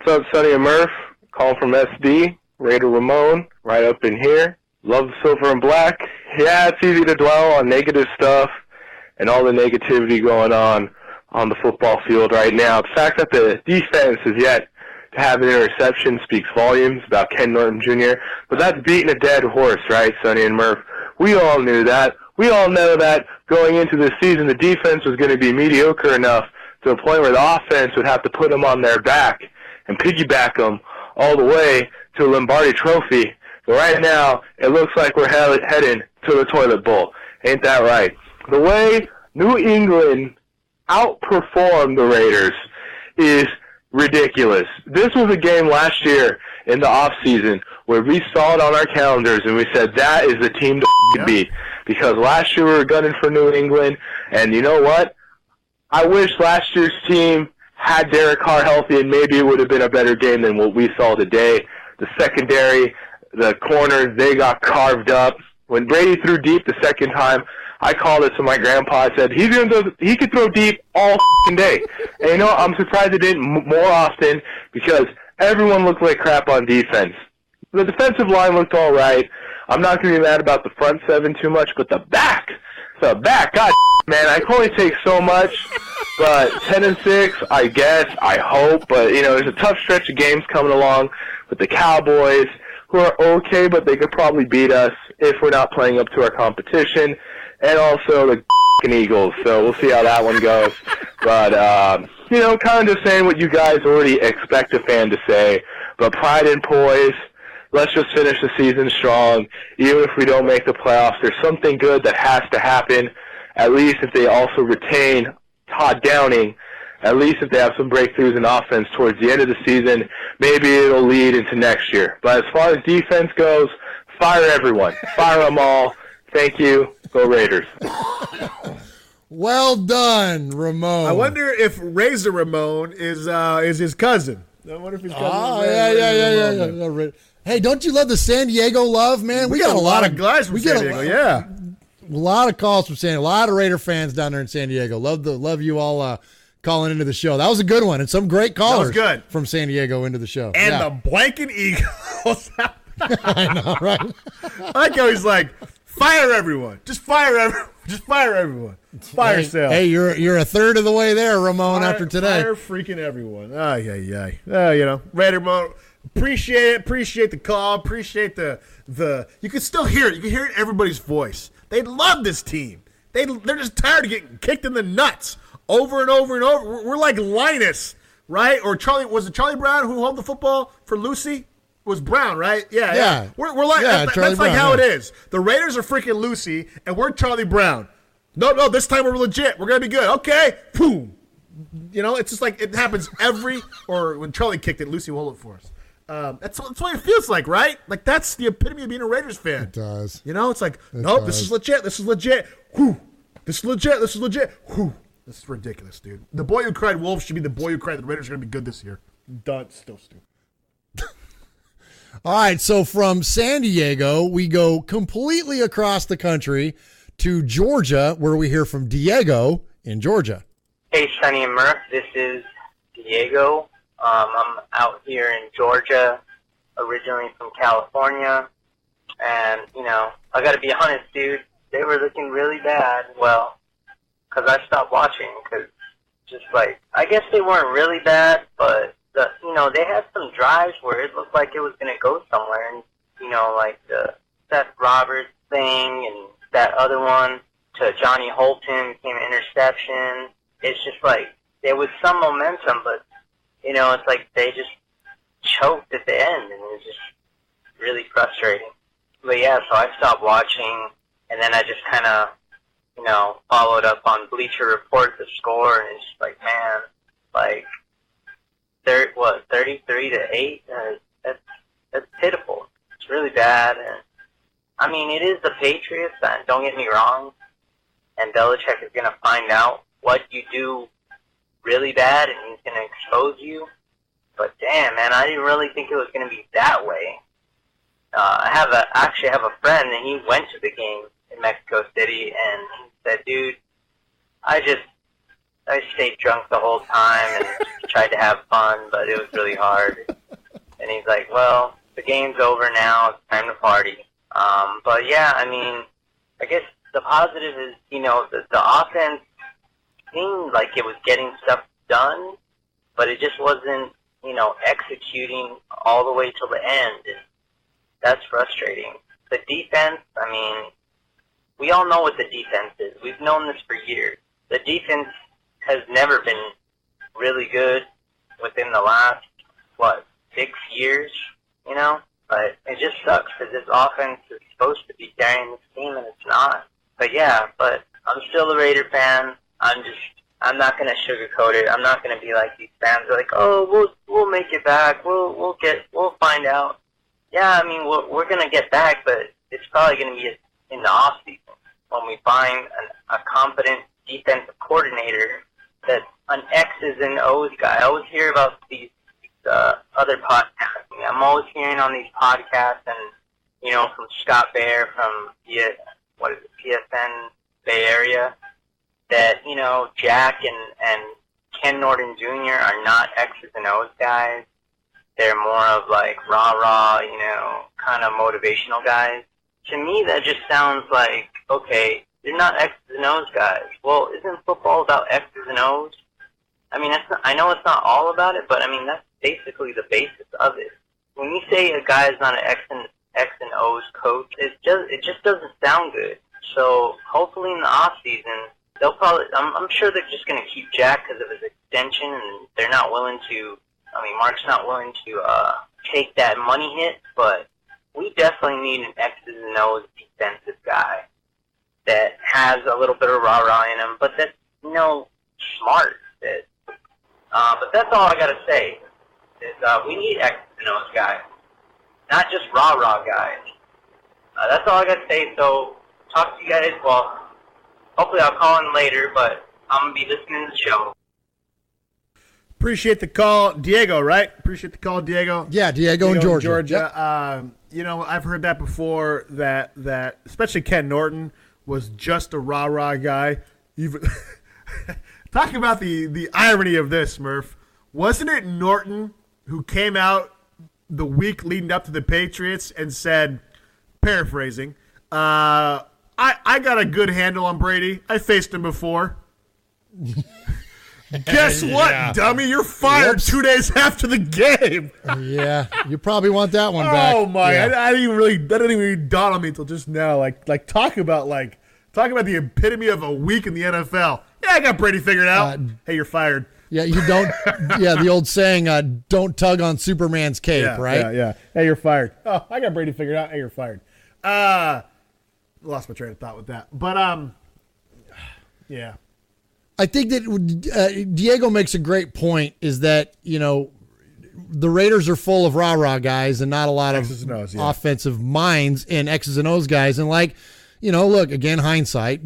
What's up, Sonny and Murf? Calling from SD. Raider Ramon, right up in here. Love the silver and black. Yeah, it's easy to dwell on negative stuff and all the negativity going on the football field right now. The fact that the defense is yet to have an interception speaks volumes about Ken Norton Jr., but that's beating a dead horse, right, Sonny and Murf? We all knew that. We all know that going into the season, the defense was going to be mediocre enough to a point where the offense would have to put them on their back and piggyback them all the way to a Lombardi trophy. But right now, it looks like we're heading to the toilet bowl. Ain't that right? The way New England outperformed the Raiders is ridiculous. This was a game last year in the offseason where we saw it on our calendars and we said that is the team to beat. Because last year we were gunning for New England, and you know what? I wish last year's team had Derek Carr healthy, and maybe it would have been a better game than what we saw today. The secondary, the corners, they got carved up. When Brady threw deep the second time, I called it to my grandpa. I said, he could throw deep all day. And I'm surprised it didn't more often because everyone looked like crap on defense. The defensive line looked all right. I'm not going to be mad about the front seven too much, but the back, God, man, I can only take so much. But 10-6, I guess, I hope. But, there's a tough stretch of games coming along with the Cowboys, who are okay, but they could probably beat us if we're not playing up to our competition. And also the Eagles. So we'll see how that one goes. But, kind of just saying what you guys already expect a fan to say. But pride and poise. Let's just finish the season strong. Even if we don't make the playoffs, there's something good that has to happen. At least if they also retain Todd Downing, at least if they have some breakthroughs in offense towards the end of the season, maybe it'll lead into next year. But as far as defense goes, fire everyone. Fire them all. Thank you. Go Raiders. Well done, Ramon. I wonder if Razor Ramon is his cousin. I wonder if his cousin. Oh, yeah. Hey, don't you love the San Diego love, man? We got a lot of guys from San Diego, yeah. A lot of calls from San Diego. A lot of Raider fans down there in San Diego. Love you all calling into the show. That was a good one, and some great callers from San Diego into the show. And the Blanket Eagles. I know, right? I like how he's like, fire everyone. Just fire everyone. Just fire everyone. Fire sale. Hey, you're a third of the way there, Ramon, after today. Fire freaking everyone. Raider Ramon. Appreciate the call. Appreciate the. You can still hear it. You can hear it in everybody's voice. They love this team. They're just tired of getting kicked in the nuts over and over and over. We're like Linus, right? Or Charlie. Was it Charlie Brown who held the football for Lucy? It was Brown, right? Yeah. We're like that's Brown, like how it is. The Raiders are freaking Lucy, and we're Charlie Brown. No. This time we're legit. We're gonna be good. Okay. Boom. It's just like it happens or when Charlie kicked it, Lucy will hold it for us. That's what it feels like, right? Like that's the epitome of being a Raiders fan. It does. It's like, nope, this is legit. This is legit. Whew. This is legit. This is legit. Whew. This is ridiculous, dude. The boy who cried wolf should be the boy who cried the Raiders are going to be good this year. Done. Still stupid. All right, so from San Diego, we go completely across the country to Georgia, where we hear from Diego in Georgia. Hey, Sonny and Murf. This is Diego. I'm out here in Georgia, originally from California. And, I got to be honest, dude. They were looking really bad. Well, because I stopped watching. Because I guess they weren't really bad, but, they had some drives where it looked like it was going to go somewhere. And, like the Seth Roberts thing and that other one to Johnny Holton came an interception. It's just there was some momentum, but, it's like they just choked at the end, and it was just really frustrating. But yeah, so I stopped watching, and then I just kind of, followed up on Bleacher Report, the score, and it's just man, 33-8? That's pitiful. It's really bad. And I mean, it is the Patriots, don't get me wrong, and Belichick is going to find out what you do really bad, and he's going to expose you. But damn, man, I didn't really think it was going to be that way. I actually have a friend, and he went to the game in Mexico City, and he said, dude, I stayed drunk the whole time and tried to have fun, but it was really hard. And he's like, well, the game's over now. It's time to party. But yeah, I mean, I guess the positive is, the offense seemed like it was getting stuff done, but it just wasn't, executing all the way till the end. And that's frustrating. The defense, I mean, we all know what the defense is. We've known this for years. The defense has never been really good within the last, 6 years, But it just sucks because this offense is supposed to be carrying this team, and it's not. But yeah, but I'm still a Raider fan. I'm not going to sugarcoat it. I'm not going to be like these fans are like, oh, we'll make it back. We'll find out. Yeah, I mean, we're going to get back, but it's probably going to be in the off season when we find a competent defensive coordinator that's an X's and O's guy. I always hear about these other podcasts. I'm always hearing on these podcasts, and from Scott Bair from PSN Bay Area, that Jack and Ken Norton Jr. are not X's and O's guys. They're more of rah-rah, kind of motivational guys. To me, that just sounds like, okay, you're not X's and O's guys. Well, isn't football about X's and O's? I mean, I know it's not all about it, but I mean, that's basically the basis of it. When you say a guy is not an X and O's coach, it just doesn't sound good. So hopefully in the off season, they'll probably, I'm sure they're just going to keep Jack because of his extension, and they're not willing to. I mean, Mark's not willing to take that money hit, but we definitely need an X's and O's defensive guy that has a little bit of rah-rah in him, but that's, smart. But that's all I got to say, is we need X's and O's guys, not just rah-rah guys. That's all I got to say, so talk to you guys. Well, hopefully I'll call in later, but I'm going to be listening to the show. Appreciate the call, Diego, right? Appreciate the call, Diego. Yeah, Diego in Georgia. Yep. I've heard that before, that especially Ken Norton was just a rah-rah guy. Even talk about the irony of this, Murph. Wasn't it Norton who came out the week leading up to the Patriots and said, paraphrasing, I got a good handle on Brady. I faced him before. Guess what, yeah. Dummy? You're fired. Whoops. 2 days after the game. Yeah, you probably want that one back. Oh my! Yeah. That didn't even dawn on me until just now. Talk about the epitome of a week in the NFL. Yeah, I got Brady figured out. Hey, you're fired. Yeah, you don't. Yeah, the old saying, "Don't tug on Superman's cape," right? Yeah. Hey, you're fired. Oh, I got Brady figured out. Hey, you're fired. Lost my train of thought with that, but yeah. I think that Diego makes a great point, is that, the Raiders are full of rah-rah guys and not a lot of offensive minds and X's and O's guys. And look, again, hindsight,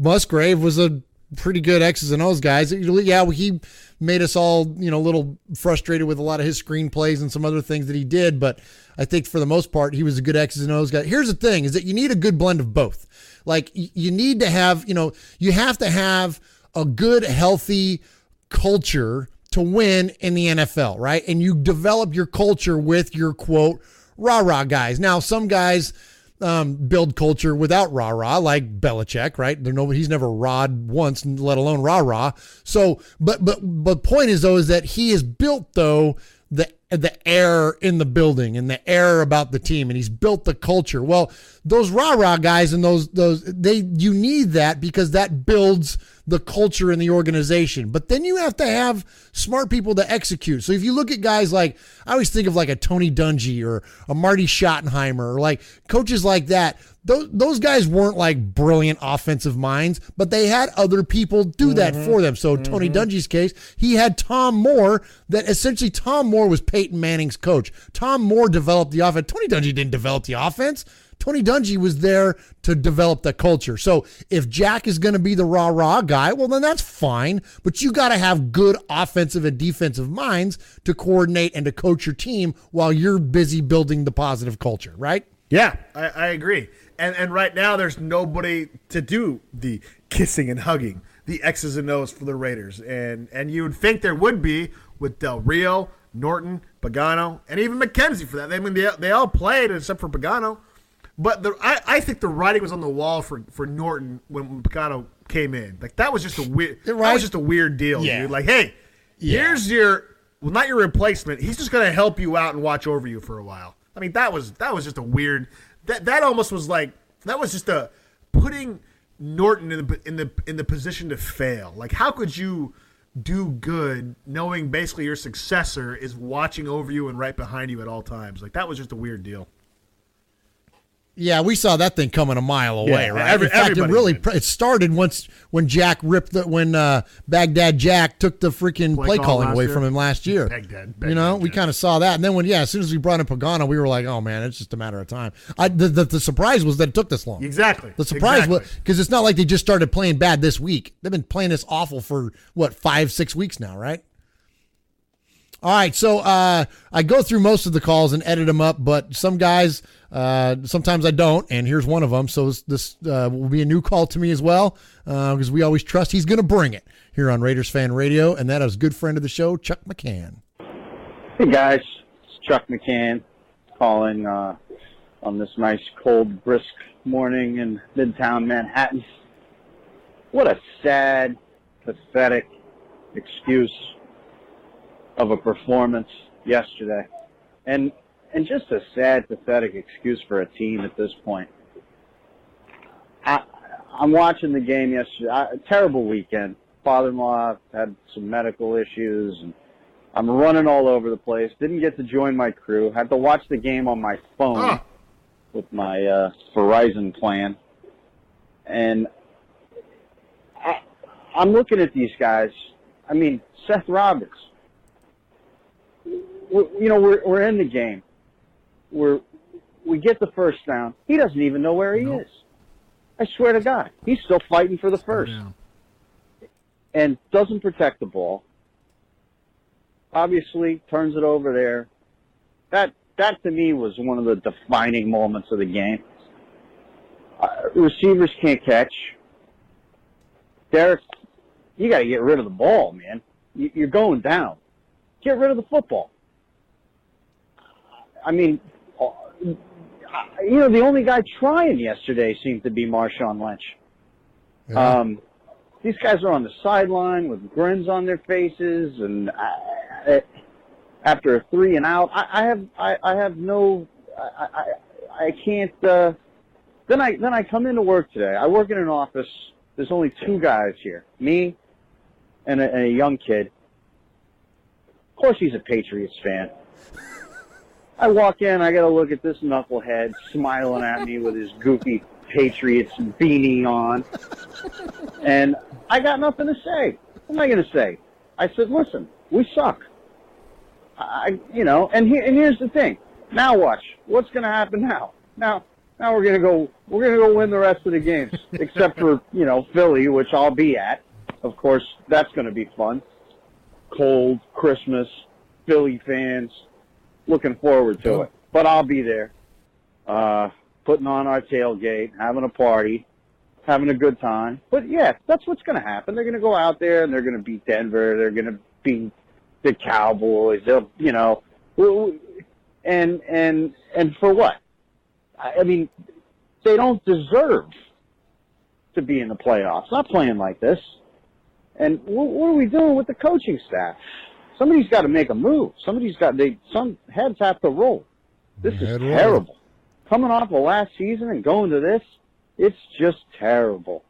Musgrave was a pretty good X's and O's guys. Yeah, he made us all, a little frustrated with a lot of his screenplays and some other things that he did, but I think for the most part, he was a good X's and O's guy. Here's the thing, is that you need a good blend of both. Like, you need to have, you have to have a good, healthy culture to win in the NFL, right? And you develop your culture with your, quote, rah-rah guys. Now, some guys build culture without rah-rah, like Belichick, right? He's never rawed once, let alone rah-rah. So, but point is, though, is that he has built, though, the air in the building and the air about the team, and he's built the culture. Well, those rah-rah guys and you need that, because that builds the culture in the organization. But then you have to have smart people to execute. So if you look at guys like, I always think of like a Tony Dungy or a Marty Schottenheimer, or like coaches like that. Those guys weren't like brilliant offensive minds, but they had other people do that for them. So Tony Dungy's case, he had Tom Moore, that essentially Tom Moore was Peyton Manning's coach. Tom Moore developed the offense. Tony Dungy didn't develop the offense. Tony Dungy was there to develop the culture. So if Jack is going to be the rah-rah guy, well, then that's fine. But you got to have good offensive and defensive minds to coordinate and to coach your team while you're busy building the positive culture, right? Yeah, I agree. And right now there's nobody to do the kissing and hugging, the X's and O's for the Raiders. And you would think there would be with Del Rio, Norton, Pagano, and even McKenzie for that. I mean, they all played except for Pagano. But I think the writing was on the wall for Norton when Pagano came in. Like, that was just a weird that was just a weird deal, dude. Like, hey, here's your not your replacement. He's just gonna help you out and watch over you for a while. I mean, that was just a weird that almost was like that was just a putting Norton in the position to fail. Like, how could you do good knowing basically your successor is watching over you and right behind you at all times? Like, that was just a weird deal. Yeah, we saw that thing coming a mile away, right? In fact, it started when Jack ripped when Baghdad Jack took the freaking play calling away from him last year. Baghdad we kind of saw that, and then as soon as we brought in Pagano, we were like, oh man, it's just a matter of time. The surprise was that it took this long. Exactly. The surprise was because it's not like they just started playing bad this week. They've been playing this awful for 5-6 weeks now, right? All right, so I go through most of the calls and edit them up, but some guys, sometimes I don't, and here's one of them. So this will be a new call to me as well, because we always trust he's going to bring it here on Raiders Fan Radio, and that is a good friend of the show, Chuck McCann. Hey, guys. It's Chuck McCann calling on this nice, cold, brisk morning in Midtown Manhattan. What a sad, pathetic excuse of a performance yesterday, and just a sad, pathetic excuse for a team at this point. I'm watching the game yesterday. A terrible weekend. Father-in-law had some medical issues, and I'm running all over the place. Didn't get to join my crew. Had to watch the game on my phone with my Verizon plan, and I'm looking at these guys. I mean, Seth Roberts. We're in the game. We get the first down. He doesn't even know where he is. I swear to God, he's still fighting for the first, and doesn't protect the ball. Obviously, turns it over there. That to me was one of the defining moments of the game. Receivers can't catch. Derek, you got to get rid of the ball, man. You're going down. Get rid of the football. I mean, the only guy trying yesterday seemed to be Marshawn Lynch. Yeah. These guys are on the sideline with grins on their faces, and after a 3 and out, I can't. Then I come into work today. I work in an office. There's only 2 guys here, me and a young kid. Of course, he's a Patriots fan. I walk in, I got to look at this knucklehead smiling at me with his goofy Patriots beanie on, and I got nothing to say. What am I going to say? I said, listen, we suck. And here's the thing. Now watch. What's going to happen now? Now Now we're gonna go win the rest of the games, except for Philly, which I'll be at. Of course, that's gonna be fun. Cold Christmas, Philly fans, looking forward to it. But I'll be there, putting on our tailgate, having a party, having a good time. But yeah, that's what's gonna happen. They're gonna go out there and they're gonna beat Denver. They're gonna beat the Cowboys. They'll, and for what? I mean, they don't deserve to be in the playoffs. Not playing like this. And what are we doing with the coaching staff? Somebody's got to make a move. Some heads have to roll. This is terrible. Coming off of last season and going to this, it's just terrible.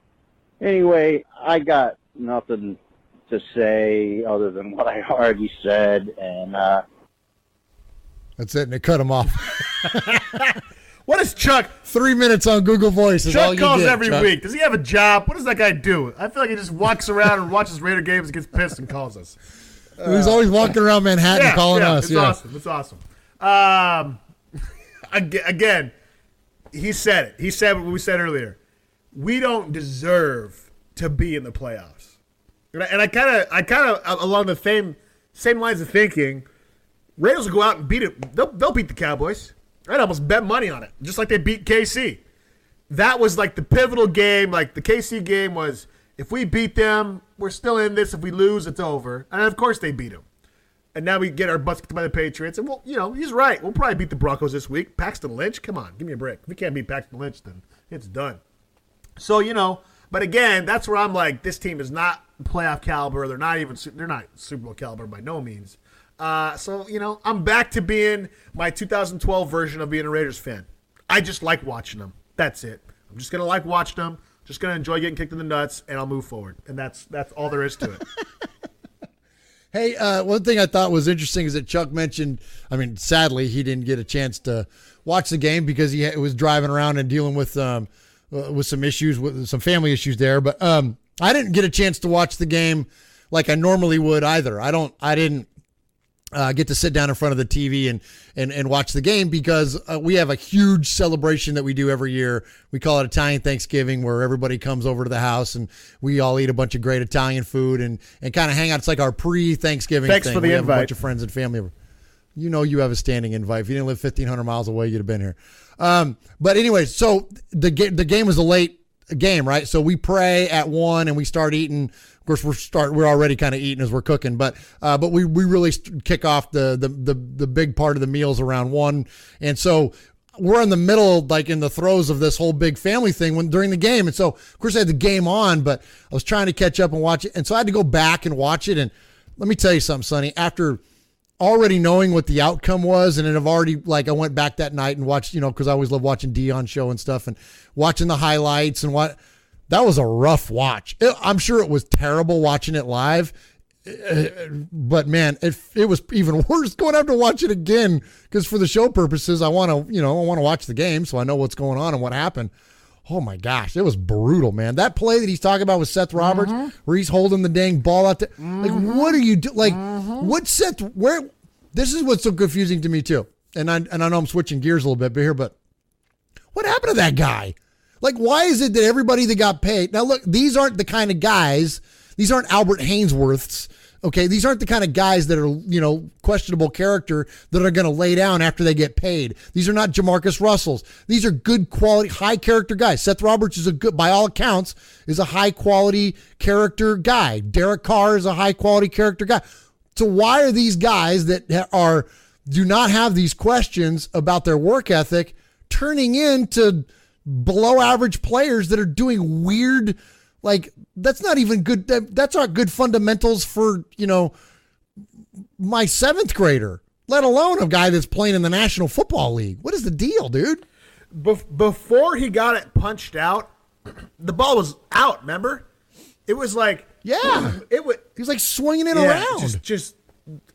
Anyway, I got nothing to say other than what I already said, and that's it. And it cut him off. What is Chuck? 3 minutes on Google Voice is all you Chuck calls get, every Chuck. week. Does he have a job? What does that guy do? I feel like he just walks around and watches Raider games and gets pissed and calls us. He's always walking around Manhattan calling us. It's awesome. It's awesome. Again, he said it. He said what we said earlier. We don't deserve to be in the playoffs. And I kind of along the same lines of thinking, Raiders will go out and beat it. They'll beat the Cowboys. I'd almost bet money on it, just like they beat KC. That was like the pivotal game. Like the KC game was, if we beat them, we're still in this. If we lose, it's over. And of course they beat them. And now we get our butts kicked by the Patriots. And he's right. We'll probably beat the Broncos this week. Paxton Lynch, come on, give me a break. If we can't beat Paxton Lynch, then it's done. So but again, that's where I'm like, this team is not playoff caliber. They're not Super Bowl caliber by no means. So I'm back to being my 2012 version of being a Raiders fan. I just like watching them. That's it. I'm just gonna like watching them. Just gonna enjoy getting kicked in the nuts, and I'll move forward. And that's all there is to it. Hey, one thing I thought was interesting is that Chuck mentioned, sadly, he didn't get a chance to watch the game because he was driving around and dealing with some issues, with some family issues there. But I didn't get a chance to watch the game like I normally would either. I didn't get to sit down in front of the TV and watch the game because we have a huge celebration that we do every year. We call it Italian Thanksgiving, where everybody comes over to the house and we all eat a bunch of great Italian food and kind of hang out. It's like our pre-Thanksgiving thing. Thanks for the invite. invite. We have a bunch of friends and family over. You have a standing invite. If you didn't live 1,500 miles away, you'd have been here. But anyway, so the game was a late game, right? So we pray at 1 and we start eating. Of course, we're already kind of eating as we're cooking, but we really kick off the big part of the meals around 1, and so we're in the middle, like in the throes of this whole big family thing during the game, and so of course I had the game on, but I was trying to catch up and watch it, and so I had to go back and watch it. And let me tell you something, Sonny. After already knowing what the outcome was, and then I've already I went back that night and watched, because I always love watching Dion's show and stuff, and watching the highlights and what. That was a rough watch. I'm sure it was terrible watching it live, but man, it was even worse going up to watch it again because for the show purposes, I want to watch the game so I know what's going on and what happened. Oh my gosh, it was brutal, man. That play that he's talking about with Seth Roberts, where he's holding the dang ball out there, what are you do? What Seth? Where? This is what's so confusing to me too. And I know I'm switching gears a little bit here, but what happened to that guy? Why is it that everybody that got paid? Now, look, these aren't the kind of guys. These aren't Albert Hainsworths, okay? These aren't the kind of guys that are, questionable character that are going to lay down after they get paid. These are not Jamarcus Russells. These are good quality, high character guys. Seth Roberts is by all accounts, is a high quality character guy. Derek Carr is a high quality character guy. So why are these guys that do not have these questions about their work ethic turning into below average players that are doing weird, that's not even good. That's not good fundamentals for, my 7th grader, let alone a guy that's playing in the National Football League. What is the deal, dude? Before he got it punched out, the ball was out, remember? It was yeah. He was swinging it around.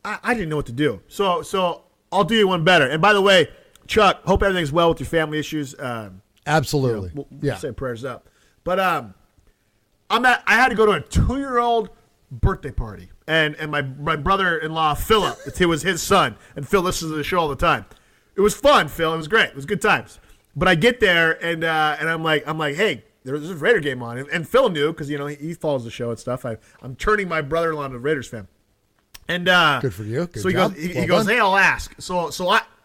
I didn't know what to do. So I'll do you one better. And by the way, Chuck, hope everything's well with your family issues. Absolutely. We'll say prayers up. But I had to go to a 2-year-old birthday party. And my brother-in-law, Philip, it was his son. And Phil listens to the show all the time. It was fun, Phil. It was great. It was good times. But I get there and I'm like, hey, there's a Raider game on, and Phil knew because he follows the show and stuff. I'm turning my brother-in-law into a Raiders fan, and good for you. Good so job. he goes, hey, I'll ask. So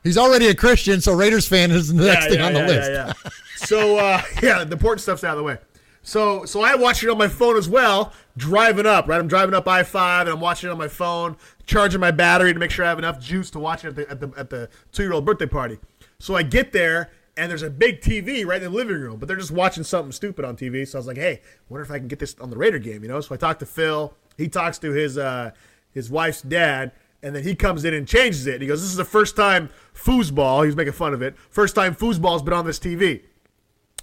he's already a Christian, so Raiders fan is the next thing on the list. Yeah. So the important stuff's out of the way. So I watch it on my phone as well, driving up. Right, I'm driving up I-5 and I'm watching it on my phone, charging my battery to make sure I have enough juice to watch it at the 2-year-old birthday party. So I get there. And there's a big TV right in the living room, but they're just watching something stupid on TV. So I was like, hey, wonder if I can get this on the Raider game, So I talked to Phil. He talks to his wife's dad, and then he comes in and changes it. He goes, this is the first time foosball, he was making fun of it, first time foosball's been on this TV.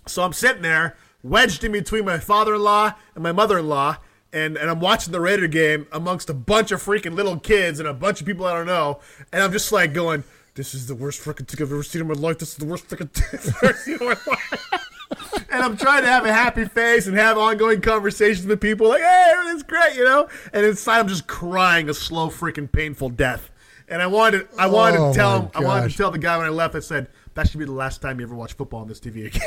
So I'm sitting there, wedged in between my father-in-law and my mother-in-law, and I'm watching the Raider game amongst a bunch of freaking little kids and a bunch of people I don't know, and I'm just like going, this is the worst freaking thing I've ever seen in my life. This is the worst freaking thing I've ever seen in my life. And I'm trying to have a happy face and have ongoing conversations with people like, hey, everything's great, And inside I'm just crying a slow freaking painful death. And I wanted to tell the guy when I left, I said, that should be the last time you ever watch football on this TV again.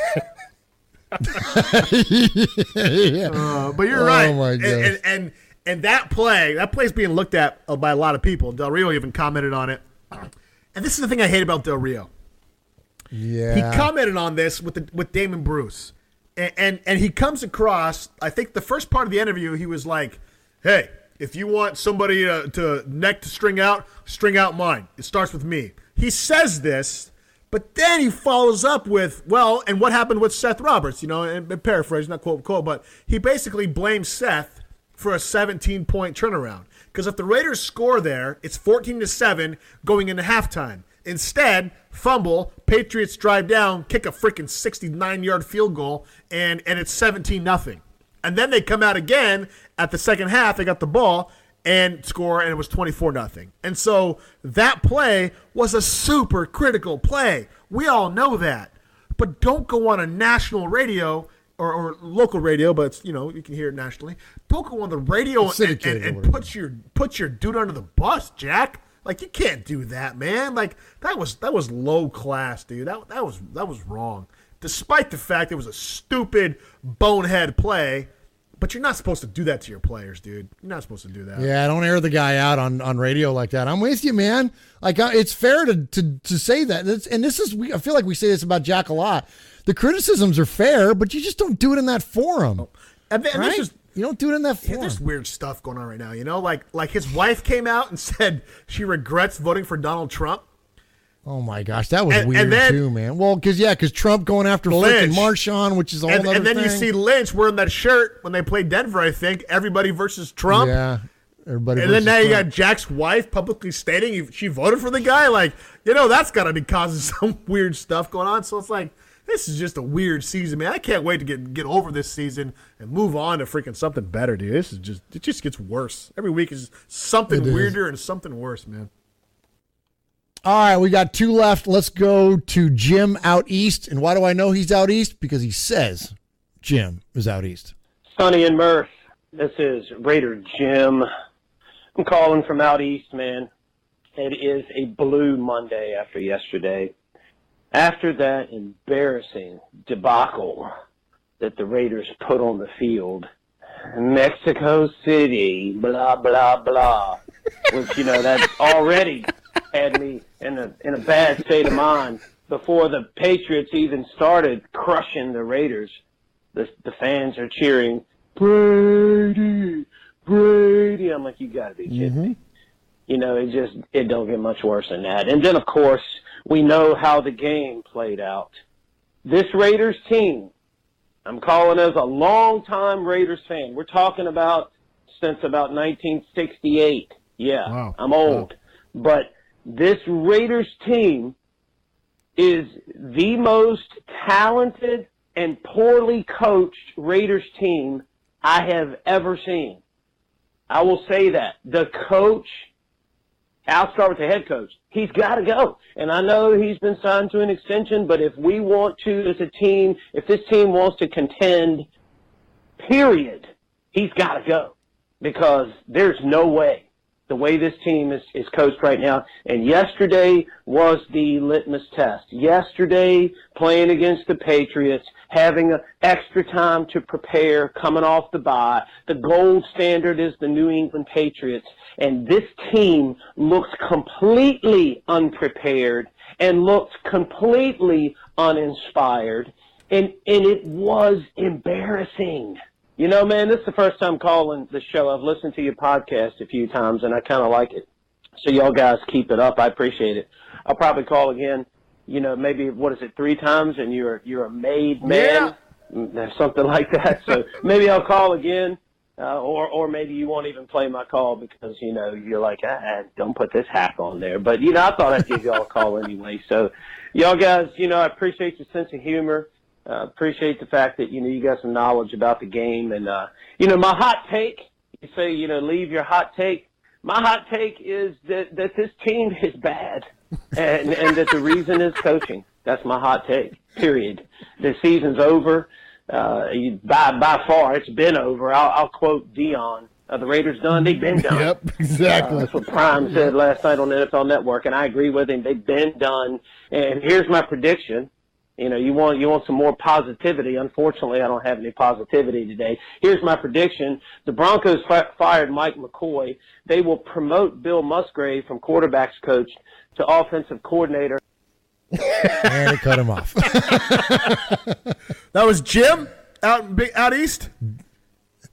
But you're right. Oh my gosh. And that play's being looked at by a lot of people. Del Rio even commented on it. And this is the thing I hate about Del Rio. Yeah. He commented on this with Damon Bruce. And he comes across, I think the first part of the interview, he was like, hey, if you want somebody to string out mine. It starts with me. He says this, but then he follows up with, well, and what happened with Seth Roberts, and paraphrase, not quote, but he basically blames Seth for a 17-point turnaround. Because if the Raiders score there, it's 14-7 going into halftime. Instead, fumble, Patriots drive down, kick a freaking 69-yard field goal, and it's 17-0. And then they come out again at the second half. They got the ball and score, and it was 24-0. And so that play was a super critical play. We all know that. But don't go on a national radio or local radio, but it's, you can hear it nationally. Don't go on the radio and put your dude under the bus, Jack. Like, you can't do that, man. Like, that was low class, dude. That was wrong. Despite the fact it was a stupid bonehead play, but you're not supposed to do that to your players, dude. You're not supposed to do that. Yeah, don't air the guy out on radio like that. I'm with you, man. Like, it's fair to say that. I feel like we say this about Jack a lot. The criticisms are fair, but you just don't do it in that forum. And right? You don't do it in that forum. Yeah, there's weird stuff going on right now, Like his wife came out and said she regrets voting for Donald Trump. Oh my gosh, that was weird too, man. Well, because Trump going after freaking Marshawn, which is a whole other thing. And then you see Lynch wearing that shirt when they played Denver, I think. Everybody versus Trump. Yeah, everybody. And then now you got Jack's wife publicly stating she voted for the guy. Like, that's got to be causing some weird stuff going on. So it's like, this is just a weird season, man. I can't wait to get over this season and move on to freaking something better, dude. It just gets worse. Every week is something weirder and something worse, man. All right, we got 2 left. Let's go to Jim out east. And why do I know he's out east? Because he says Jim is out east. Sonny and Murf, this is Raider Jim. I'm calling from out east, man. It is a blue Monday after yesterday. After that embarrassing debacle that the Raiders put on the field, Mexico City, blah, blah, blah, which, that already had me in a bad state of mind before the Patriots even started crushing the Raiders. The fans are cheering, Brady, Brady. I'm like, you got to be kidding me. It don't get much worse than that. And then, of course, we know how the game played out. This Raiders team, I'm calling as a longtime Raiders fan. We're talking about since about 1968. Yeah, wow. I'm old. Wow. But this Raiders team is the most talented and poorly coached Raiders team I have ever seen. I will say that. The coach, I'll start with the head coach. He's got to go. And I know he's been signed to an extension, but if we want to, as a team, if this team wants to contend, period, he's got to go. Because there's no way the way this team is coached right now. And yesterday was the litmus test. Yesterday, playing against the Patriots, having extra time to prepare, coming off the bye. The gold standard is the New England Patriots. And this team looked completely unprepared and looked completely uninspired. And it was embarrassing. You know, man, this is the first time calling the show. I've listened to your podcast a few times, and I kind of like it. So y'all guys keep it up. I appreciate it. I'll probably call again, you know, maybe, 3 times, and you're a made man, something like that. So maybe I'll call again, or maybe you won't even play my call because, you know, you're like, don't put this hack on there. But, you know, I thought I'd give y'all a call anyway. So y'all guys, you know, I appreciate your sense of humor. Appreciate the fact that, you know, you got some knowledge about the game. And, you know, my hot take, you say, you know, leave your hot take. My hot take is that this team is bad and that the reason is coaching. That's my hot take, period. The season's over. By far, it's been over. I'll quote Dion. The Raiders done? They've been done. Yep, exactly. That's what Prime said last night on the NFL Network, and I agree with him. They've been done. And here's my prediction. You know, you want some more positivity. Unfortunately, I don't have any positivity today. Here's my prediction. The Broncos fired Mike McCoy. They will promote Bill Musgrave from quarterbacks coach to offensive coordinator. And it cut him off. That was Jim out east?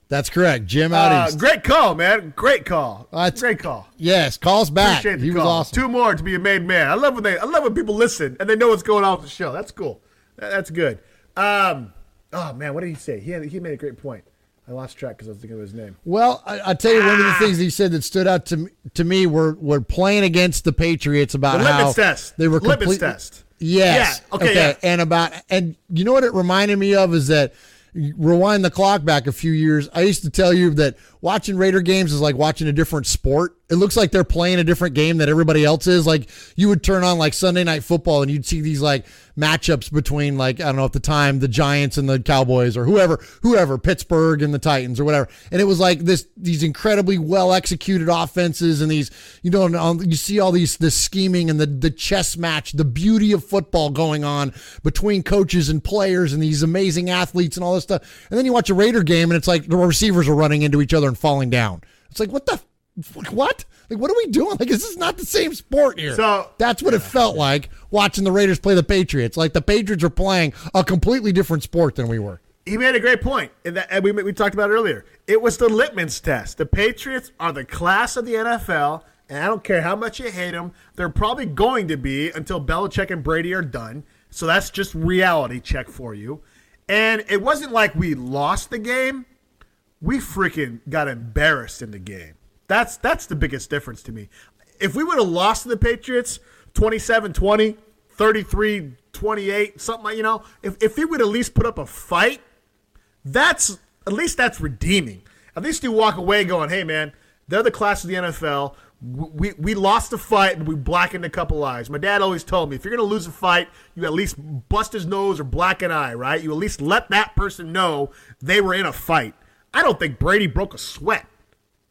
That's correct. Jim out east. Great call, man. Great call. Great call. Yes, calls back. Appreciate the he call. was awesome. 2 more to be a made man. I love when people listen and they know what's going on with the show. That's cool. That's good. Oh man, what did he say? He made a great point. I lost track because I was thinking of his name. Well, I tell you, one of the things he said that stood out to me were playing against the Patriots about the how litmus test. They were litmus test. Yes. Yeah. Okay. Yeah. And you know what it reminded me of is that. Rewind the clock back a few years. I used to tell you that watching Raider games is like watching a different sport. It looks like they're playing a different game that everybody else is. Like you would turn on like Sunday Night Football and you'd see these like matchups between like, I don't know at the time, the Giants and the Cowboys or whoever, Pittsburgh and the Titans or whatever. And it was like these incredibly well executed offenses and these, you know, you see all this scheming and the chess match, the beauty of football going on between coaches and players and these amazing athletes and all this stuff. And then you watch a Raider game and it's like the receivers are running into each other and falling down. It's like, what? Like, what are we doing? Like, this is not the same sport here. So that's what it felt like watching the Raiders play the Patriots. Like the Patriots are playing a completely different sport than we were. He made a great point, and we talked about it earlier. It was the litmus test. The Patriots are the class of the NFL, and I don't care how much you hate them. They're probably going to be until Belichick and Brady are done. So that's just reality check for you. And it wasn't like we lost the game. We freaking got embarrassed in the game. That's the biggest difference to me. If we would have lost to the Patriots 27-20, 33-28, something like, you know, if he would at least put up a fight, that's redeeming. At least you walk away going, hey, man, they're the class of the NFL. We lost the fight and we blackened a couple eyes. My dad always told me, if you're going to lose a fight, you at least bust his nose or black an eye, right? You at least let that person know they were in a fight. I don't think Brady broke a sweat.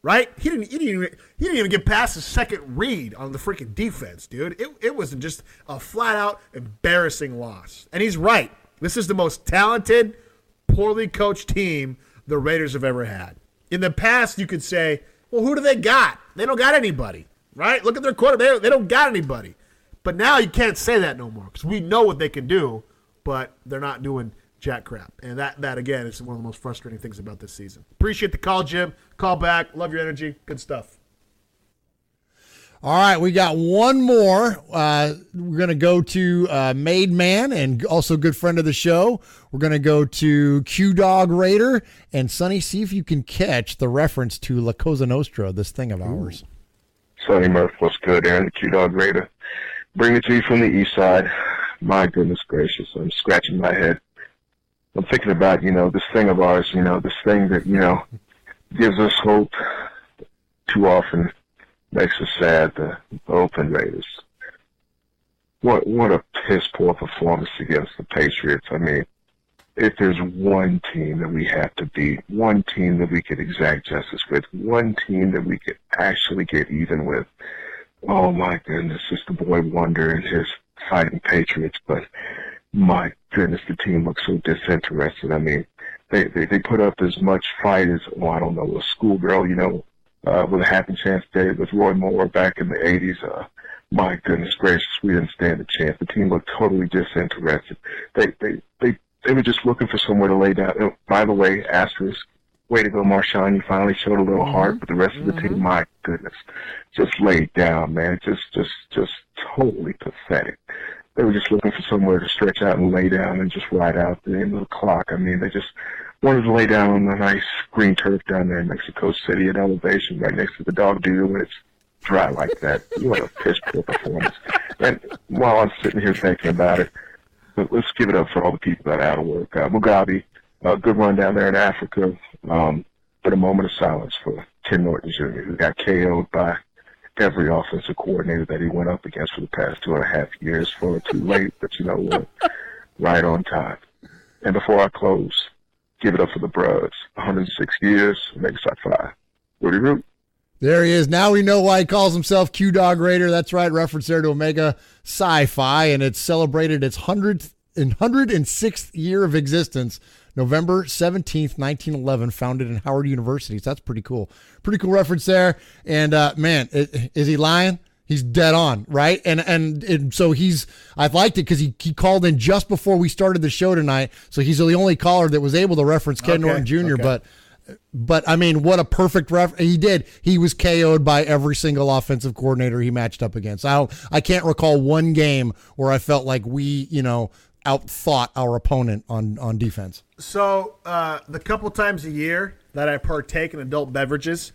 Right? He didn't even get past the second read on the freaking defense, dude. It wasn't just a flat-out embarrassing loss. And he's right. This is the most talented, poorly coached team the Raiders have ever had. In the past, you could say, well, who do they got? They don't got anybody, right? Look at their quarterback. They don't got anybody. But now you can't say that no more because we know what they can do, but they're not doing jack crap. And that again, is one of the most frustrating things about this season. Appreciate the call, Jim. Call back. Love your energy. Good stuff. All right, we got one more. We're going to go to Made Man and also good friend of the show. We're going to go to Q-Dog Raider. And Sonny, see if you can catch the reference to La Cosa Nostra, this thing of ours. Sonny Murf, what's good? Aaron, the Q-Dog Raider. Bring it to you from the east side. My goodness gracious, I'm scratching my head. I'm thinking about, this thing of ours, this thing that, gives us hope too often makes us sad, the Oakland Raiders. What a piss-poor performance against the Patriots. I mean, if there's one team that we have to beat, one team that we could exact justice with, one team that we could actually get even with, oh my goodness, it's the boy Wonder and his Fighting Patriots. But my goodness, the team looks so disinterested. I mean, they put up as much fight as, I don't know, a schoolgirl, with a happy chance day with Roy Moore back in the 80s. My goodness gracious, we didn't stand a chance. The team looked totally disinterested. They were just looking for somewhere to lay down. Oh, by the way, asterisk, way to go, Marshawn. You finally showed a little heart, but the rest of the team, my goodness, just laid down, man. Just totally pathetic. They were just looking for somewhere to stretch out and lay down and just ride out the end of the clock. I mean, they just wanted to lay down on the nice green turf down there in Mexico City at elevation right next to the dog doo when it's dry like that. What a piss-poor performance. And while I'm sitting here thinking about it, let's give it up for all the people that are out of work. Mugabe, good run down there in Africa, but a moment of silence for Ken Norton Jr., who got KO'd by every offensive coordinator that he went up against for the past 2.5 years. For too late, but you know what? Right on time. And before I close, give it up for the Bruds. 106 years, Omega Psi-Phi. Rudy Root. There he is. Now we know why he calls himself Q-Dog Raider. That's right, reference there to Omega Psi-Phi, and it's celebrated its 106th year of existence, November 17th, 1911, founded in Howard University. So that's pretty cool. Pretty cool reference there. And, man, is he lying? He's dead on, right? And so I liked it because he called in just before we started the show tonight, so he's the only caller that was able to reference Ken Norton Jr., But I mean, what a perfect he did. He was KO'd by every single offensive coordinator he matched up against. I can't recall one game where I felt like we, outthought our opponent on defense. So the couple times a year that I partake in adult beverages,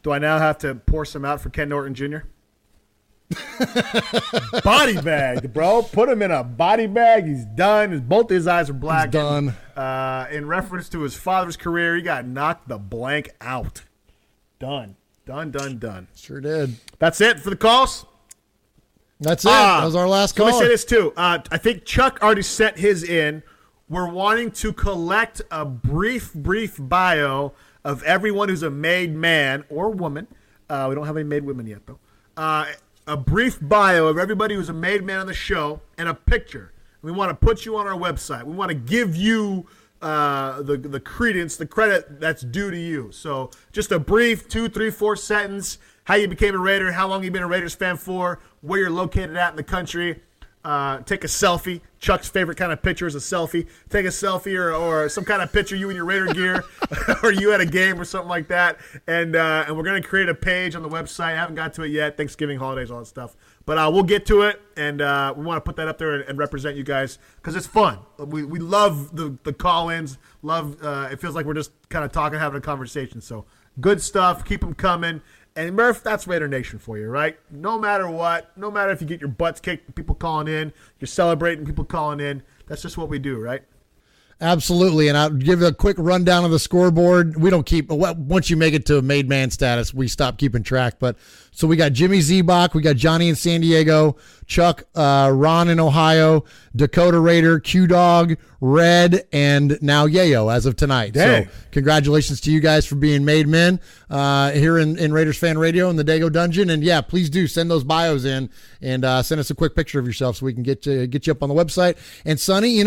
do I now have to pour some out for Ken Norton Jr.? Body bag, bro. Put him in a body bag. He's done. Both his eyes are black. He's done. In reference to his father's career, he got knocked the blank out. Done. Sure did. That's it for the calls. That's it. That was our last call. Let me say this, too. I think Chuck already sent his in. We're wanting to collect a brief bio of everyone who's a made man or woman. We don't have any made women yet, though. A brief bio of everybody who's a made man on the show and a picture. We want to put you on our website. We want to give you the credence, the credit that's due to you. So just a brief 2, 3, 4 sentence, how you became a Raider, how long you've been a Raiders fan for, where you're located at in the country. Take a selfie. Chuck's favorite kind of picture is a selfie. Take a selfie or some kind of picture, you in your Raider gear, or you at a game or something like that. And we're going to create a page on the website. I haven't got to it yet. Thanksgiving, holidays, all that stuff. But we'll get to it, and we want to put that up there and represent you guys because it's fun. We love the call-ins. It feels like we're just kind of talking, having a conversation. So good stuff. Keep them coming. And Murph, that's Raider Nation for you, right? No matter what, no matter if you get your butts kicked, people calling in, you're celebrating, people calling in. That's just what we do, right? Absolutely, and I'll give a quick rundown of the scoreboard. We don't keep, once you make it to a made man status, we stop keeping track. But so we got Jimmy Zebach, we got Johnny in San Diego, Chuck, Ron in Ohio, Dakota Raider, Q-Dog, Red, and now Yayo as of tonight. Dang. So congratulations to you guys for being made men here in Raiders Fan Radio in the Dago Dungeon. And yeah, please do send those bios in and send us a quick picture of yourself so we can get you up on the website. And Sonny,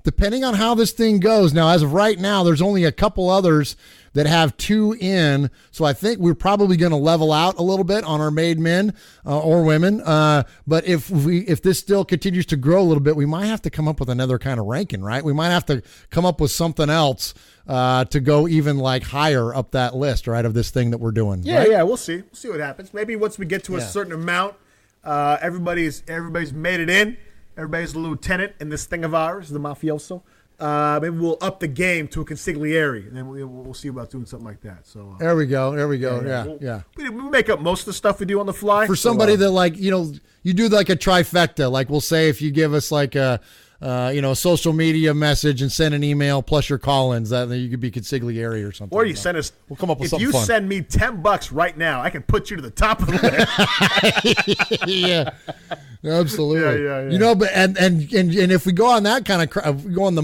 depending on how this thing goes, now as of right now, there's only a couple others that have 2 in, so I think we're probably going to level out a little bit on our made men or women. But if this still continues to grow a little bit, we might have to come up with another kind of ranking, right? We might have to come up with something else to go even like higher up that list, right, of this thing that we're doing. Yeah, right? yeah, we'll see. We'll see what happens. Maybe once we get to a certain amount, everybody's made it in. Everybody's a lieutenant in this thing of ours, the mafioso. Maybe we'll up the game to a consigliere, and then we'll see about doing something like that. So there we go. Yeah. We make up most of the stuff we do on the fly. For somebody that you do like a trifecta. Like we'll say if you give us like a social media message and send an email plus your call-ins, that you could be consigliere or something. Or you send us. We'll come up with if something you fun. Send me $10 right now, I can put you to the top of the list. Yeah. Absolutely. Yeah. You know, but and if we go on that kind of go on the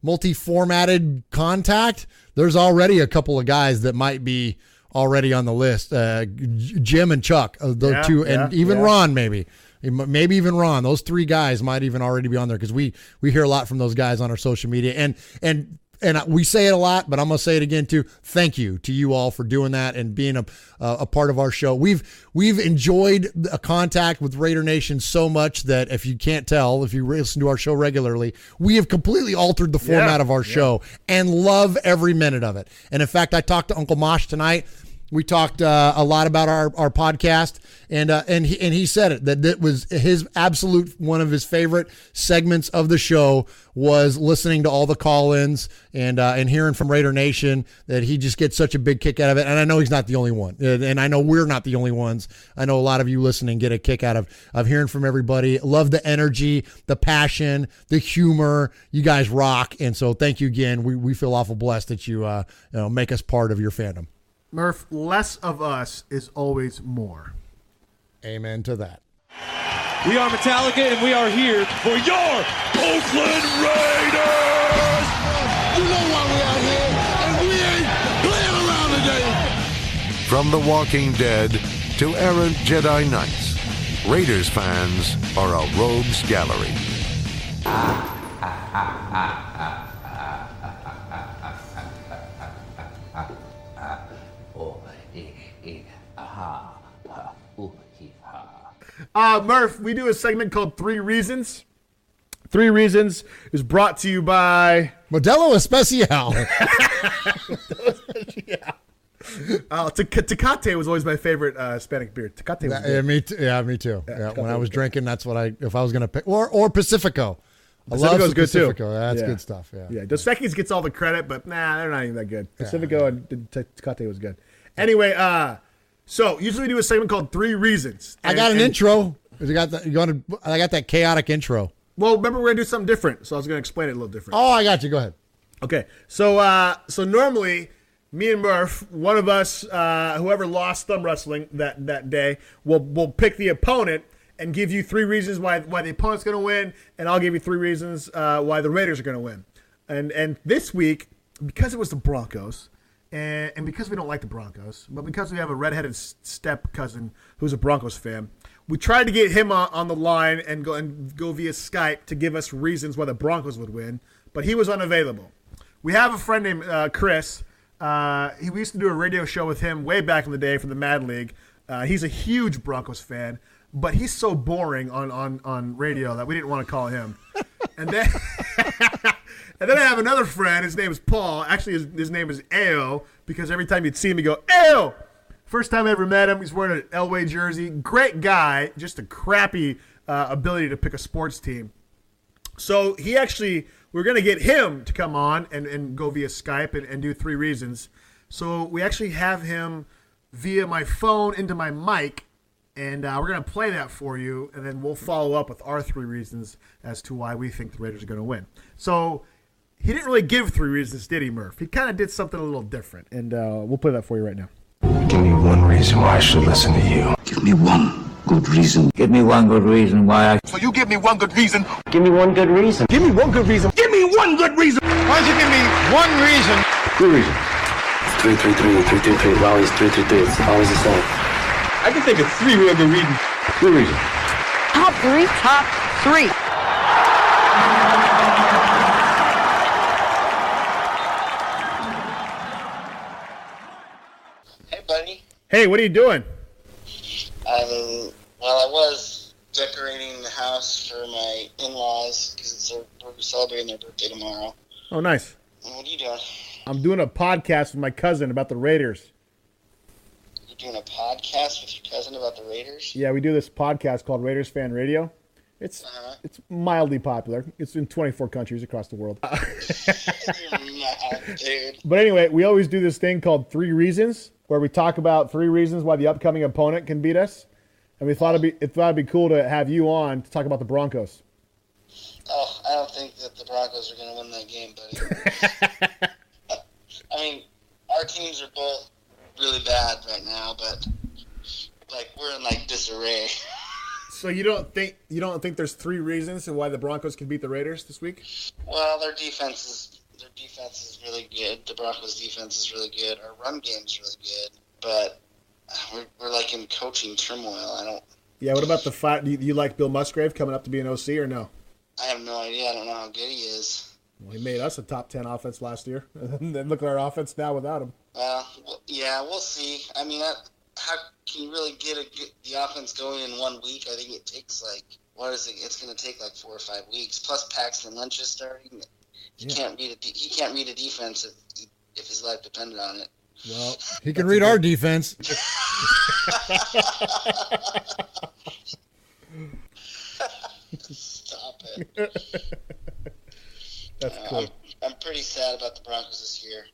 multi-formatted contact, there's already a couple of guys that might be already on the list. Jim and Chuck, the two, and even Ron maybe even Ron. Those three guys might even already be on there because we hear a lot from those guys on our social media, and we say it a lot, but I'm going to say it again too. Thank you to you all for doing that and being a part of our show. We've enjoyed a contact with Raider Nation so much that if you can't tell, if you listen to our show regularly, we have completely altered the format of our show and love every minute of it. And in fact, I talked to Uncle Mosh tonight. We talked a lot about our podcast, and he said it that was his absolute one of his favorite segments of the show was listening to all the call-ins and hearing from Raider Nation, that he just gets such a big kick out of it. And I know he's not the only one, and I know we're not the only ones. I know a lot of you listening get a kick out of hearing from everybody. Love the energy, the passion, the humor. You guys rock, and so thank you again. We feel awful blessed that you make us part of your fandom. Murph, less of us is always more. Amen to that. We are Metallica, and we are here for your Oakland Raiders! You know why we out here, and we ain't playing around today. From The Walking Dead to errant Jedi Knights, Raiders fans are a rogues gallery. Murph, we do a segment called 3 Reasons. 3 Reasons is brought to you by Modelo Especial. Tecate was always my favorite Hispanic beer. Tecate was good. Me too. Yeah, when I was drinking, that's what if I was going to pick. Or Pacifico. Pacifico's good too. Pacifico. That's good stuff. Yeah. Dos Equis gets all the credit, but they're not even that good. Pacifico and Tecate was good. Anyway, so usually we do a segment called 3 Reasons. I got an intro. I got that chaotic intro. Well, remember we're gonna do something different, so I was gonna explain it a little different. Oh, I got you. Go ahead. Okay, so normally me and Murph, one of us, whoever lost thumb wrestling that day, will pick the opponent and give you 3 reasons why the opponent's gonna win, and I'll give you 3 reasons why the Raiders are gonna win. And this week, because it was the Broncos. And because we don't like the Broncos, but because we have a redheaded step cousin who's a Broncos fan, we tried to get him on the line and go via Skype to give us reasons why the Broncos would win, but he was unavailable. We have a friend named Chris. We used to do a radio show with him way back in the day for the Mad League. He's a huge Broncos fan, but he's so boring on radio that we didn't want to call him. And then I have another friend. His name is Paul. Actually, his name is Ao, because every time you'd see him, he'd go, Ao! First time I ever met him, he's wearing an Elway jersey. Great guy, just a crappy ability to pick a sports team. So we're going to get him to come on and go via Skype and do 3 reasons. So we actually have him via my phone into my mic, and we're going to play that for you, and then we'll follow up with our 3 reasons as to why we think the Raiders are going to win. So he didn't really give 3 reasons, did he, Murph? He kind of did something a little different, and we'll play that for you right now. Give me one reason why I should listen to you. Give me one good reason. Give me one good reason why I... So you give me one good reason. Give me one good reason. Give me one good reason. Give me one good reason. Why don't you give me one reason? 2 reasons. 333, 333. Why is 333? It's always the same. I can think of 3 real good reasons. 2 reasons. Top 3. Top 3. Hey, what are you doing? Well, I was decorating the house for my in-laws because we're celebrating their birthday tomorrow. Oh, nice. And what are you doing? I'm doing a podcast with my cousin about the Raiders. You're doing a podcast with your cousin about the Raiders? Yeah, we do this podcast called Raiders Fan Radio. It's mildly popular. It's in 24 countries across the world. Dude. But anyway, we always do this thing called 3 Reasons, where we talk about 3 reasons why the upcoming opponent can beat us. And we thought it'd be cool to have you on to talk about the Broncos. Oh, I don't think that the Broncos are going to win that game, buddy. I mean, our teams are both really bad right now, but we're in disarray. So you don't think there's 3 reasons why the Broncos can beat the Raiders this week? Well, their defense is really good. The Broncos' defense is really good. Our run game is really good, but we're like in coaching turmoil. I don't. Yeah. What about the fight? Do you like Bill Musgrave coming up to be an OC or no? I have no idea. I don't know how good he is. Well, he made us a top 10 offense last year, and then look at our offense now without him. Yeah, we'll see. I mean, how can you really get the offense going in 1 week? I think it takes what is it? It's going to take 4 or 5 weeks. Plus, Paxton Lynch is starting. He can't read a defense if his life depended on it. Well, he can read our defense. Stop it. That's cool. I'm pretty sad about the Broncos this year.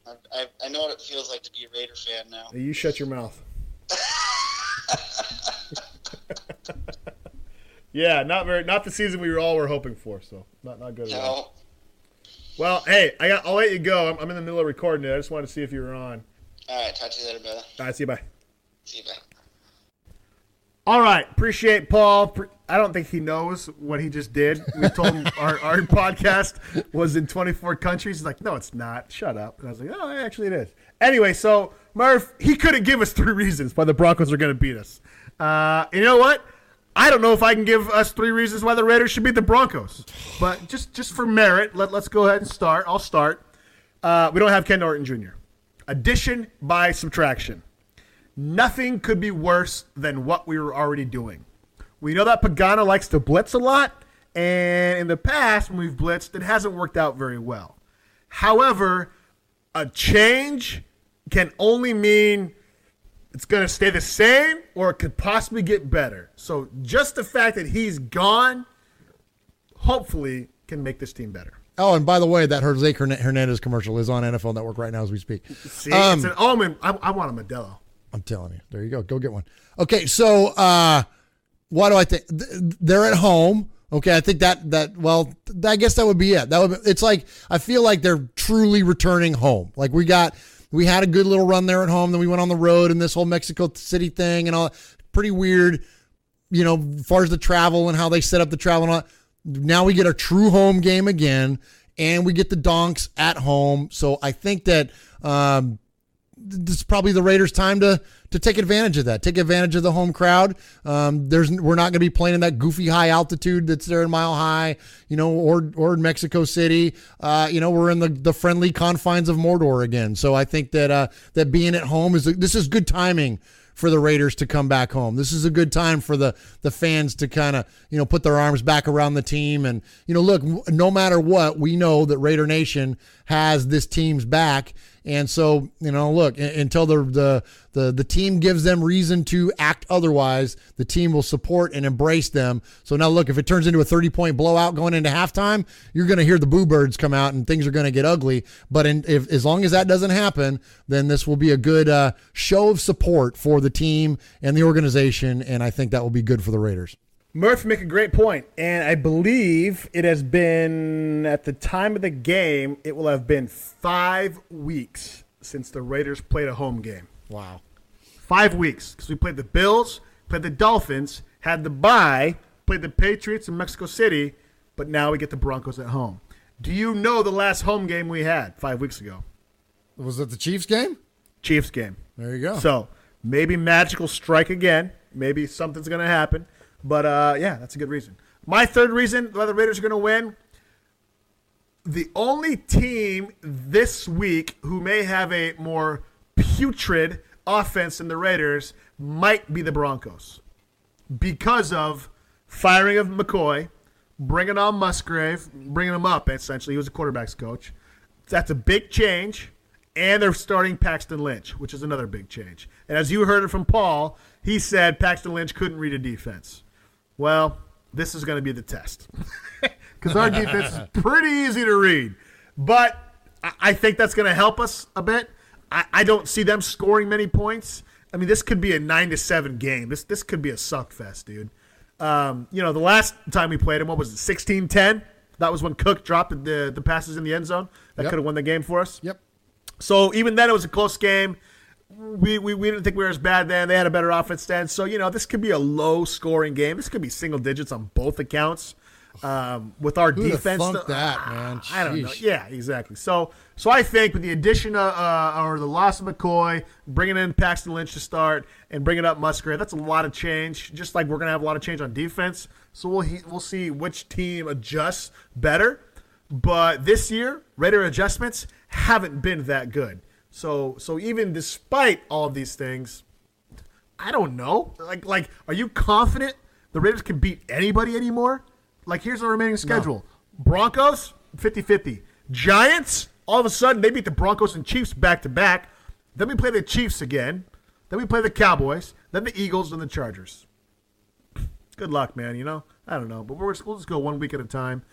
I know what it feels like to be a Raider fan now. You shut your mouth. Yeah, not the season we all were hoping for. So not good at all. Well, hey, I'll let you go. I'm in the middle of recording it. I just wanted to see if you were on. All right, talk to you later, brother. All right, see you. Bye. See you, bye. All right, appreciate Paul. I don't think he knows what he just did. We told him our podcast was in 24 countries. He's like, no, it's not. Shut up. And I was like, oh, actually it is. Anyway, so Murf, he couldn't give us 3 reasons why the Broncos are going to beat us. You know what? I don't know if I can give us 3 reasons why the Raiders should beat the Broncos. But just for merit, let's go ahead and start. I'll start. We don't have Ken Norton Jr. Addition by subtraction. Nothing could be worse than what we were already doing. We know that Pagano likes to blitz a lot, and in the past, when we've blitzed, it hasn't worked out very well. However, a change can only mean it's going to stay the same or it could possibly get better. So just the fact that he's gone, hopefully, can make this team better. Oh, and by the way, that Jose Hernandez commercial is on NFL Network right now as we speak. See, it's an omen. I want a Modelo. I'm telling you. There you go. Go get one. Okay, so what do I think? They're at home. Okay, I think well, I guess that would be it. It's like I feel like they're truly returning home. Like we had a good little run there at home, then we went on the road and this whole Mexico City thing and all. Pretty weird, as far as the travel and how they set up the travel and all. Now we get a true home game again, and we get the Donks at home. So I think that this is probably the Raiders' time to take advantage of that. Take advantage of the home crowd. We're not going to be playing in that goofy high altitude that's there in Mile High, or in Mexico City. We're in the friendly confines of Mordor again. So I think that being at home this is good timing for the Raiders to come back home. This is a good time for the fans to kind of, put their arms back around the team. And, look, no matter what, we know that Raider Nation has this team's back. And so, look, until the team gives them reason to act otherwise, the team will support and embrace them. So now, look, if it turns into a 30-point blowout going into halftime, you're going to hear the boo birds come out and things are going to get ugly. But as long as that doesn't happen, then this will be a good show of support for the team and the organization, and I think that will be good for the Raiders. Murf make a great point, and I believe it has been, at the time of the game, it will have been 5 weeks since the Raiders played a home game. Wow. 5 weeks, because we played the Bills, played the Dolphins, had the bye, played the Patriots in Mexico City, but now we get the Broncos at home. Do you know the last home game we had 5 weeks ago? Was it the Chiefs game? Chiefs game. There you go. So maybe magic will strike again. Maybe something's going to happen. But, yeah, that's a good reason. My third reason why the Raiders are going to win, the only team this week who may have a more putrid offense than the Raiders might be the Broncos because of firing of McCoy, bringing on Musgrave, bringing him up, essentially. He was a quarterback's coach. That's a big change. And they're starting Paxton Lynch, which is another big change. And as you heard it from Paul, he said Paxton Lynch couldn't read a defense. Well, this is going to be the test because our defense is pretty easy to read. But I think that's going to help us a bit. I don't see them scoring many points. I mean, this could be a 9-7 game. This could be a suck fest, dude. The last time we played him, what was it, 16-10? That was when Cook dropped the passes in the end zone. That could have won the game for us. Yep. So even then, it was a close game. we didn't think we were as bad then. They had a better offense then. So, this could be a low-scoring game. This could be single digits on both accounts. With our Who'd have defense, thunk that, man? I don't know. Sheesh. Yeah, exactly. So I think with the addition of or the loss of McCoy, bringing in Paxton Lynch to start, and bringing up Musgrave, that's a lot of change. Just like we're gonna have a lot of change on defense. So we'll see which team adjusts better. But this year, Raider adjustments haven't been that good. So even despite all of these things, I don't know. Like, are you confident the Raiders can beat anybody anymore? Like, here's the remaining schedule. No. Broncos, 50-50. Giants, all of a sudden, they beat the Broncos and Chiefs back-to-back. Then we play the Chiefs again. Then we play the Cowboys. Then the Eagles and the Chargers. Good luck, man, I don't know. But we'll just go 1 week at a time.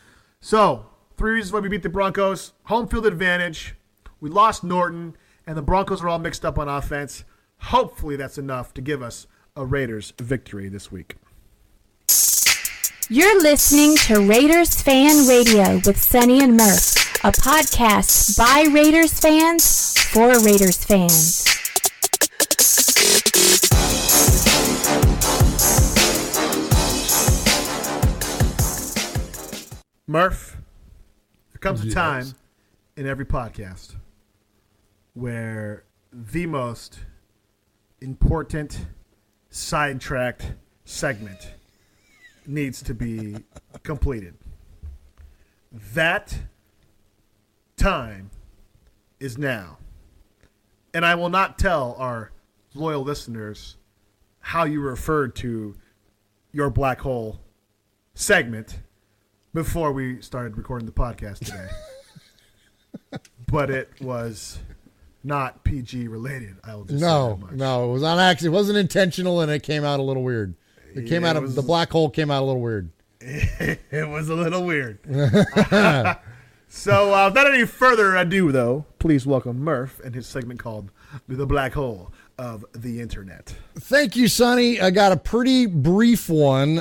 So, 3 reasons why we beat the Broncos. Home field advantage. We lost Norton. And the Broncos are all mixed up on offense. Hopefully that's enough to give us a Raiders victory this week. You're listening to Raiders Fan Radio with Sonny and Murf, a podcast by Raiders fans for Raiders fans. Murf, there comes a time in every podcast where the most important sidetracked segment needs to be completed. That time is now. And I will not tell our loyal listeners how you referred to your black hole segment before we started recording the podcast today. But it was not PG related. I will just say that much. No, it was on accident. It wasn't intentional, and it came out a little weird. The black hole came out a little weird. It was a little weird. So without any further ado, though, please welcome Murf and his segment called The Black Hole of the Internet. Thank you, Sonny. I got a pretty brief one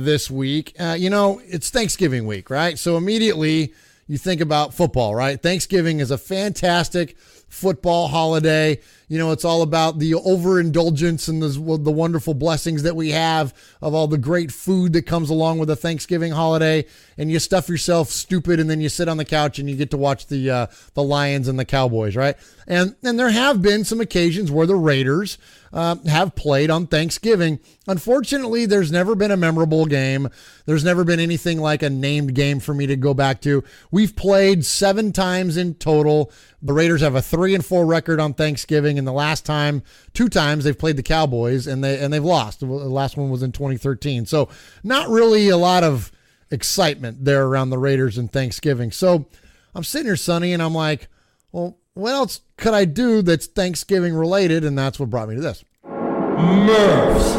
this week. It's Thanksgiving week, right? So immediately you think about football, right? Thanksgiving is a fantastic football holiday. It's all about the overindulgence and the wonderful blessings that we have of all the great food that comes along with a Thanksgiving holiday. And you stuff yourself stupid, and then you sit on the couch and you get to watch the Lions and the Cowboys, right? And there have been some occasions where the Raiders have played on Thanksgiving. Unfortunately, there's never been a memorable game. There's never been anything like a named game for me to go back to. We've played 7 times in total. The Raiders have a 3-4 record on Thanksgiving, and the last 2 times they've played the Cowboys and they've lost. The last one was in 2013. So not really a lot of excitement there around the Raiders and Thanksgiving. So I'm sitting here, Sonny, and I'm like, well, what else could I do that's Thanksgiving related? And that's what brought me to this. Murph's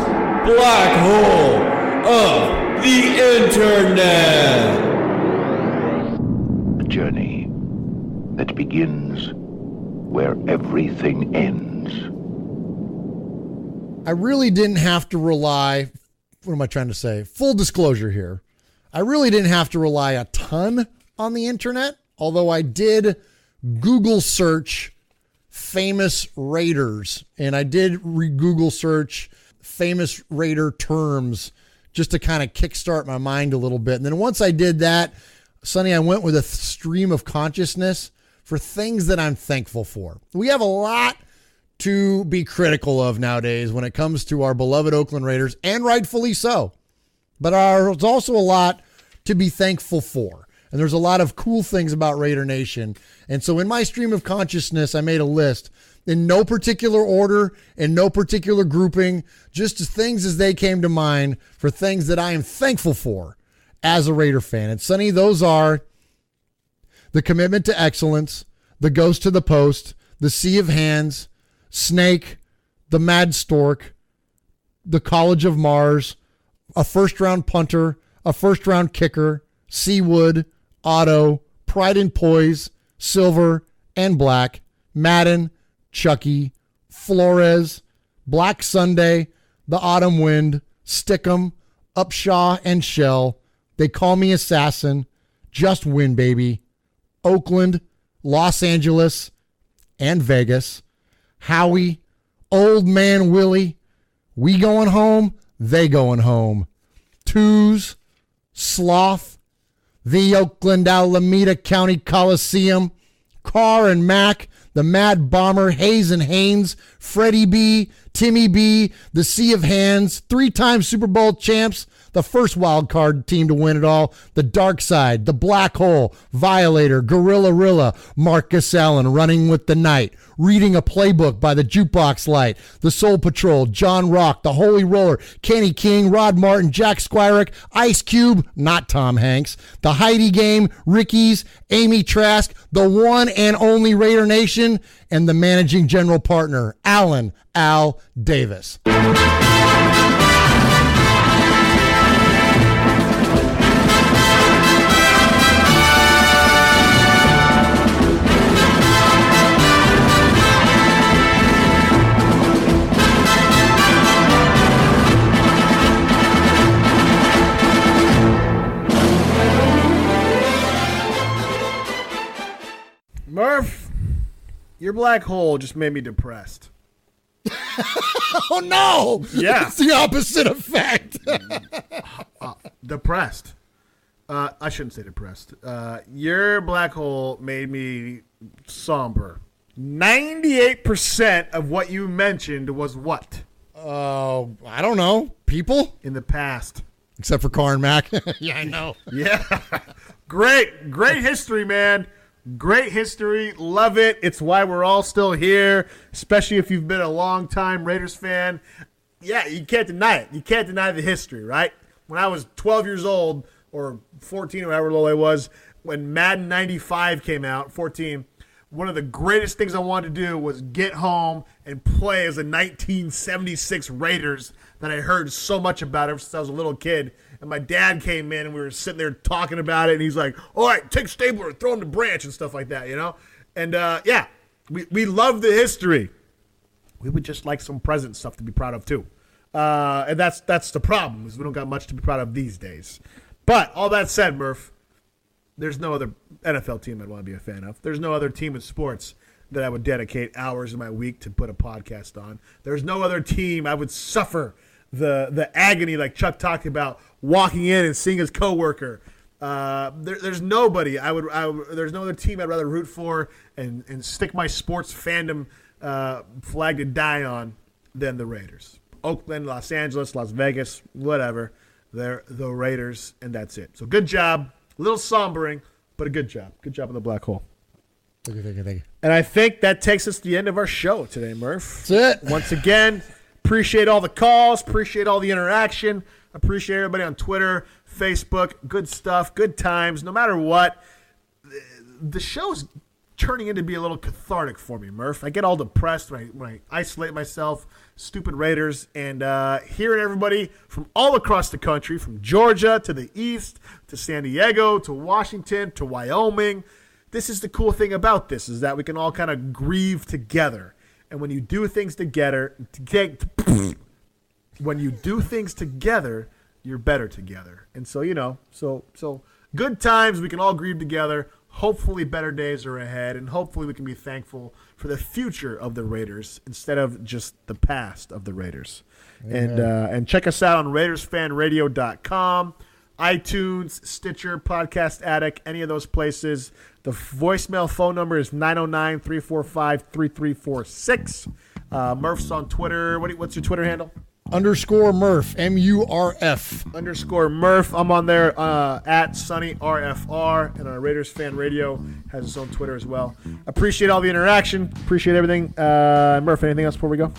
Black Hole of the Internet. A journey that begins where everything ends. I really didn't have to rely, what am I trying to say? Full disclosure here. I really didn't have to rely a ton on the internet, although I did Google search famous Raiders, and I did Google search famous Raider terms just to kind of kickstart my mind a little bit. And then once I did that, Sonny, I went with a stream of consciousness for things that I'm thankful for. We have a lot to be critical of nowadays when it comes to our beloved Oakland Raiders, and rightfully so. But there's also a lot to be thankful for. And there's a lot of cool things about Raider Nation. And so in my stream of consciousness, I made a list in no particular order, in no particular grouping, just as things as they came to mind for things that I am thankful for as a Raider fan. And Sonny, those are the commitment to excellence, the ghost to the post, the sea of hands, Snake, the Mad Stork, the College of Mars, a first-round punter, a first-round kicker, Seawood, Otto, Pride and Poise, Silver, and Black, Madden, Chucky, Flores, Black Sunday, the Autumn Wind, Stickum, Upshaw, and Shell. They Call Me Assassin, Just Win Baby, Oakland, Los Angeles, and Vegas, Howie, Old Man Willie, We Going Home, They Going Home, Twos, Sloth, the Oakland Alameda County Coliseum, Carr and Mack, the Mad Bomber, Hayes and Haynes, Freddie B, Timmy B, the Sea of Hands, 3-time Super Bowl champs, the first wild card team to win it all, the Dark Side, the Black Hole, Violator, Gorilla Rilla, Marcus Allen, Running with the Night, Reading a Playbook by the Jukebox Light, the Soul Patrol, John Rock, the Holy Roller, Kenny King, Rod Martin, Jack Squirick, Ice Cube, not Tom Hanks, the Heidi Game, Ricky's, Amy Trask, the one and only Raider Nation, and the managing general partner, Alan Al Davis. Murf, your black hole just made me depressed. Oh, no. Yeah. It's the opposite effect. Depressed. I shouldn't say depressed. Your black hole made me somber. 98% of what you mentioned was what? I don't know. People? In the past. Except for Carr and Mack. Yeah, I know. Yeah. Great history, man. Great history. Love it. It's why we're all still here, especially if you've been a long-time Raiders fan. Yeah, you can't deny it. You can't deny the history, right? When I was 12 years old, or 14, or however old I was, when Madden 95 came out, 14, one of the greatest things I wanted to do was get home and play as a 1976 Raiders that I heard so much about ever since I was a little kid. And my dad came in, and we were sitting there talking about it, and he's like, all right, take Stabler, throw him to Branch and stuff like that, you know? And, yeah, we love the history. We would just like some present stuff to be proud of, too. And that's the problem, is we don't got much to be proud of these days. But all that said, Murph, there's no other NFL team I'd want to be a fan of. There's no other team in sports that I would dedicate hours of my week to put a podcast on. There's no other team I would suffer the agony like Chuck talked about, walking in and seeing his coworker. There's nobody there's no other team I'd rather root for and stick my sports fandom flag to die on than the Raiders. Oakland, Los Angeles, Las Vegas, whatever. They're the Raiders, and that's it. So good job. A little sombering, but a good job. Good job on the black hole. Thank you. And I think that takes us to the end of our show today, Murph. That's it. Once again, appreciate all the calls. Appreciate all the interaction. Appreciate everybody on Twitter, Facebook. Good stuff. Good times. No matter what, the show's turning into be a little cathartic for me, Murph. I get all depressed when I isolate myself, stupid Raiders, and hearing everybody from all across the country, from Georgia to the east, to San Diego, to Washington, to Wyoming. This is the cool thing about this, is that we can all kind of grieve together. And when you do things together, you're better together. And so, you know, so good times, we can all grieve together. Hopefully better days are ahead, and hopefully we can be thankful for the future of the Raiders instead of just the past of the Raiders. Yeah. And check us out on RaidersFanRadio.com, iTunes, Stitcher, Podcast Addict, any of those places. The voicemail phone number is 909-345-3346. Murph's on Twitter. What's your Twitter handle? _Murf, MURF. _Murf. I'm on there at Sonny RFR, and our Raiders Fan Radio has its own Twitter as well. Appreciate all the interaction. Appreciate everything. Murph, anything else before we go?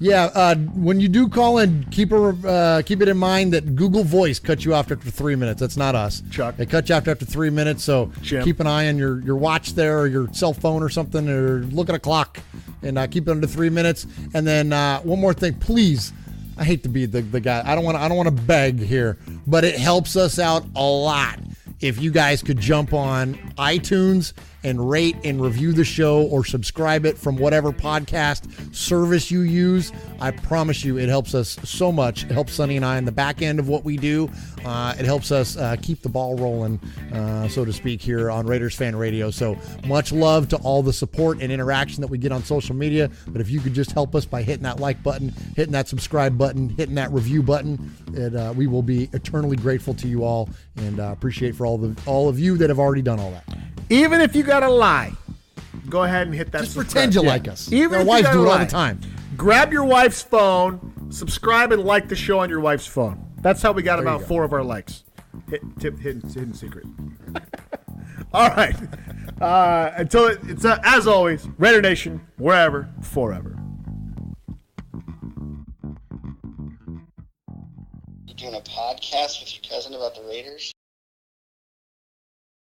Yeah, when you do call in, keep it in mind that Google Voice cuts you off after 3 minutes. That's not us. Chuck. They cut you off after 3 minutes, so keep an eye on your watch there, or your cell phone or something, or look at a clock, and keep it under 3 minutes. And then one more thing, please. I hate to be the guy. I don't want to beg here, but it helps us out a lot if you guys could jump on iTunes and rate and review the show or subscribe it from whatever podcast service you use. I promise you it helps us so much. It helps Sonny and I in the back end of what we do. It helps us keep the ball rolling, so to speak, here on Raiders Fan Radio. So much love to all the support and interaction that we get on social media. But if you could just help us by hitting that like button, hitting that subscribe button, hitting that review button, we will be eternally grateful to you all, and appreciate for all of you that have already done all that. Even if you got to lie, go ahead and hit that. Just pretend you like us. Even our if wives you do it all lie. the time. Grab your wife's phone, subscribe and like the show on your wife's phone. That's how we got There you about go. 4 of our likes. Hidden secret. All right. Until it's as always, Raider Nation, wherever, forever. You doing a podcast with your cousin about the Raiders?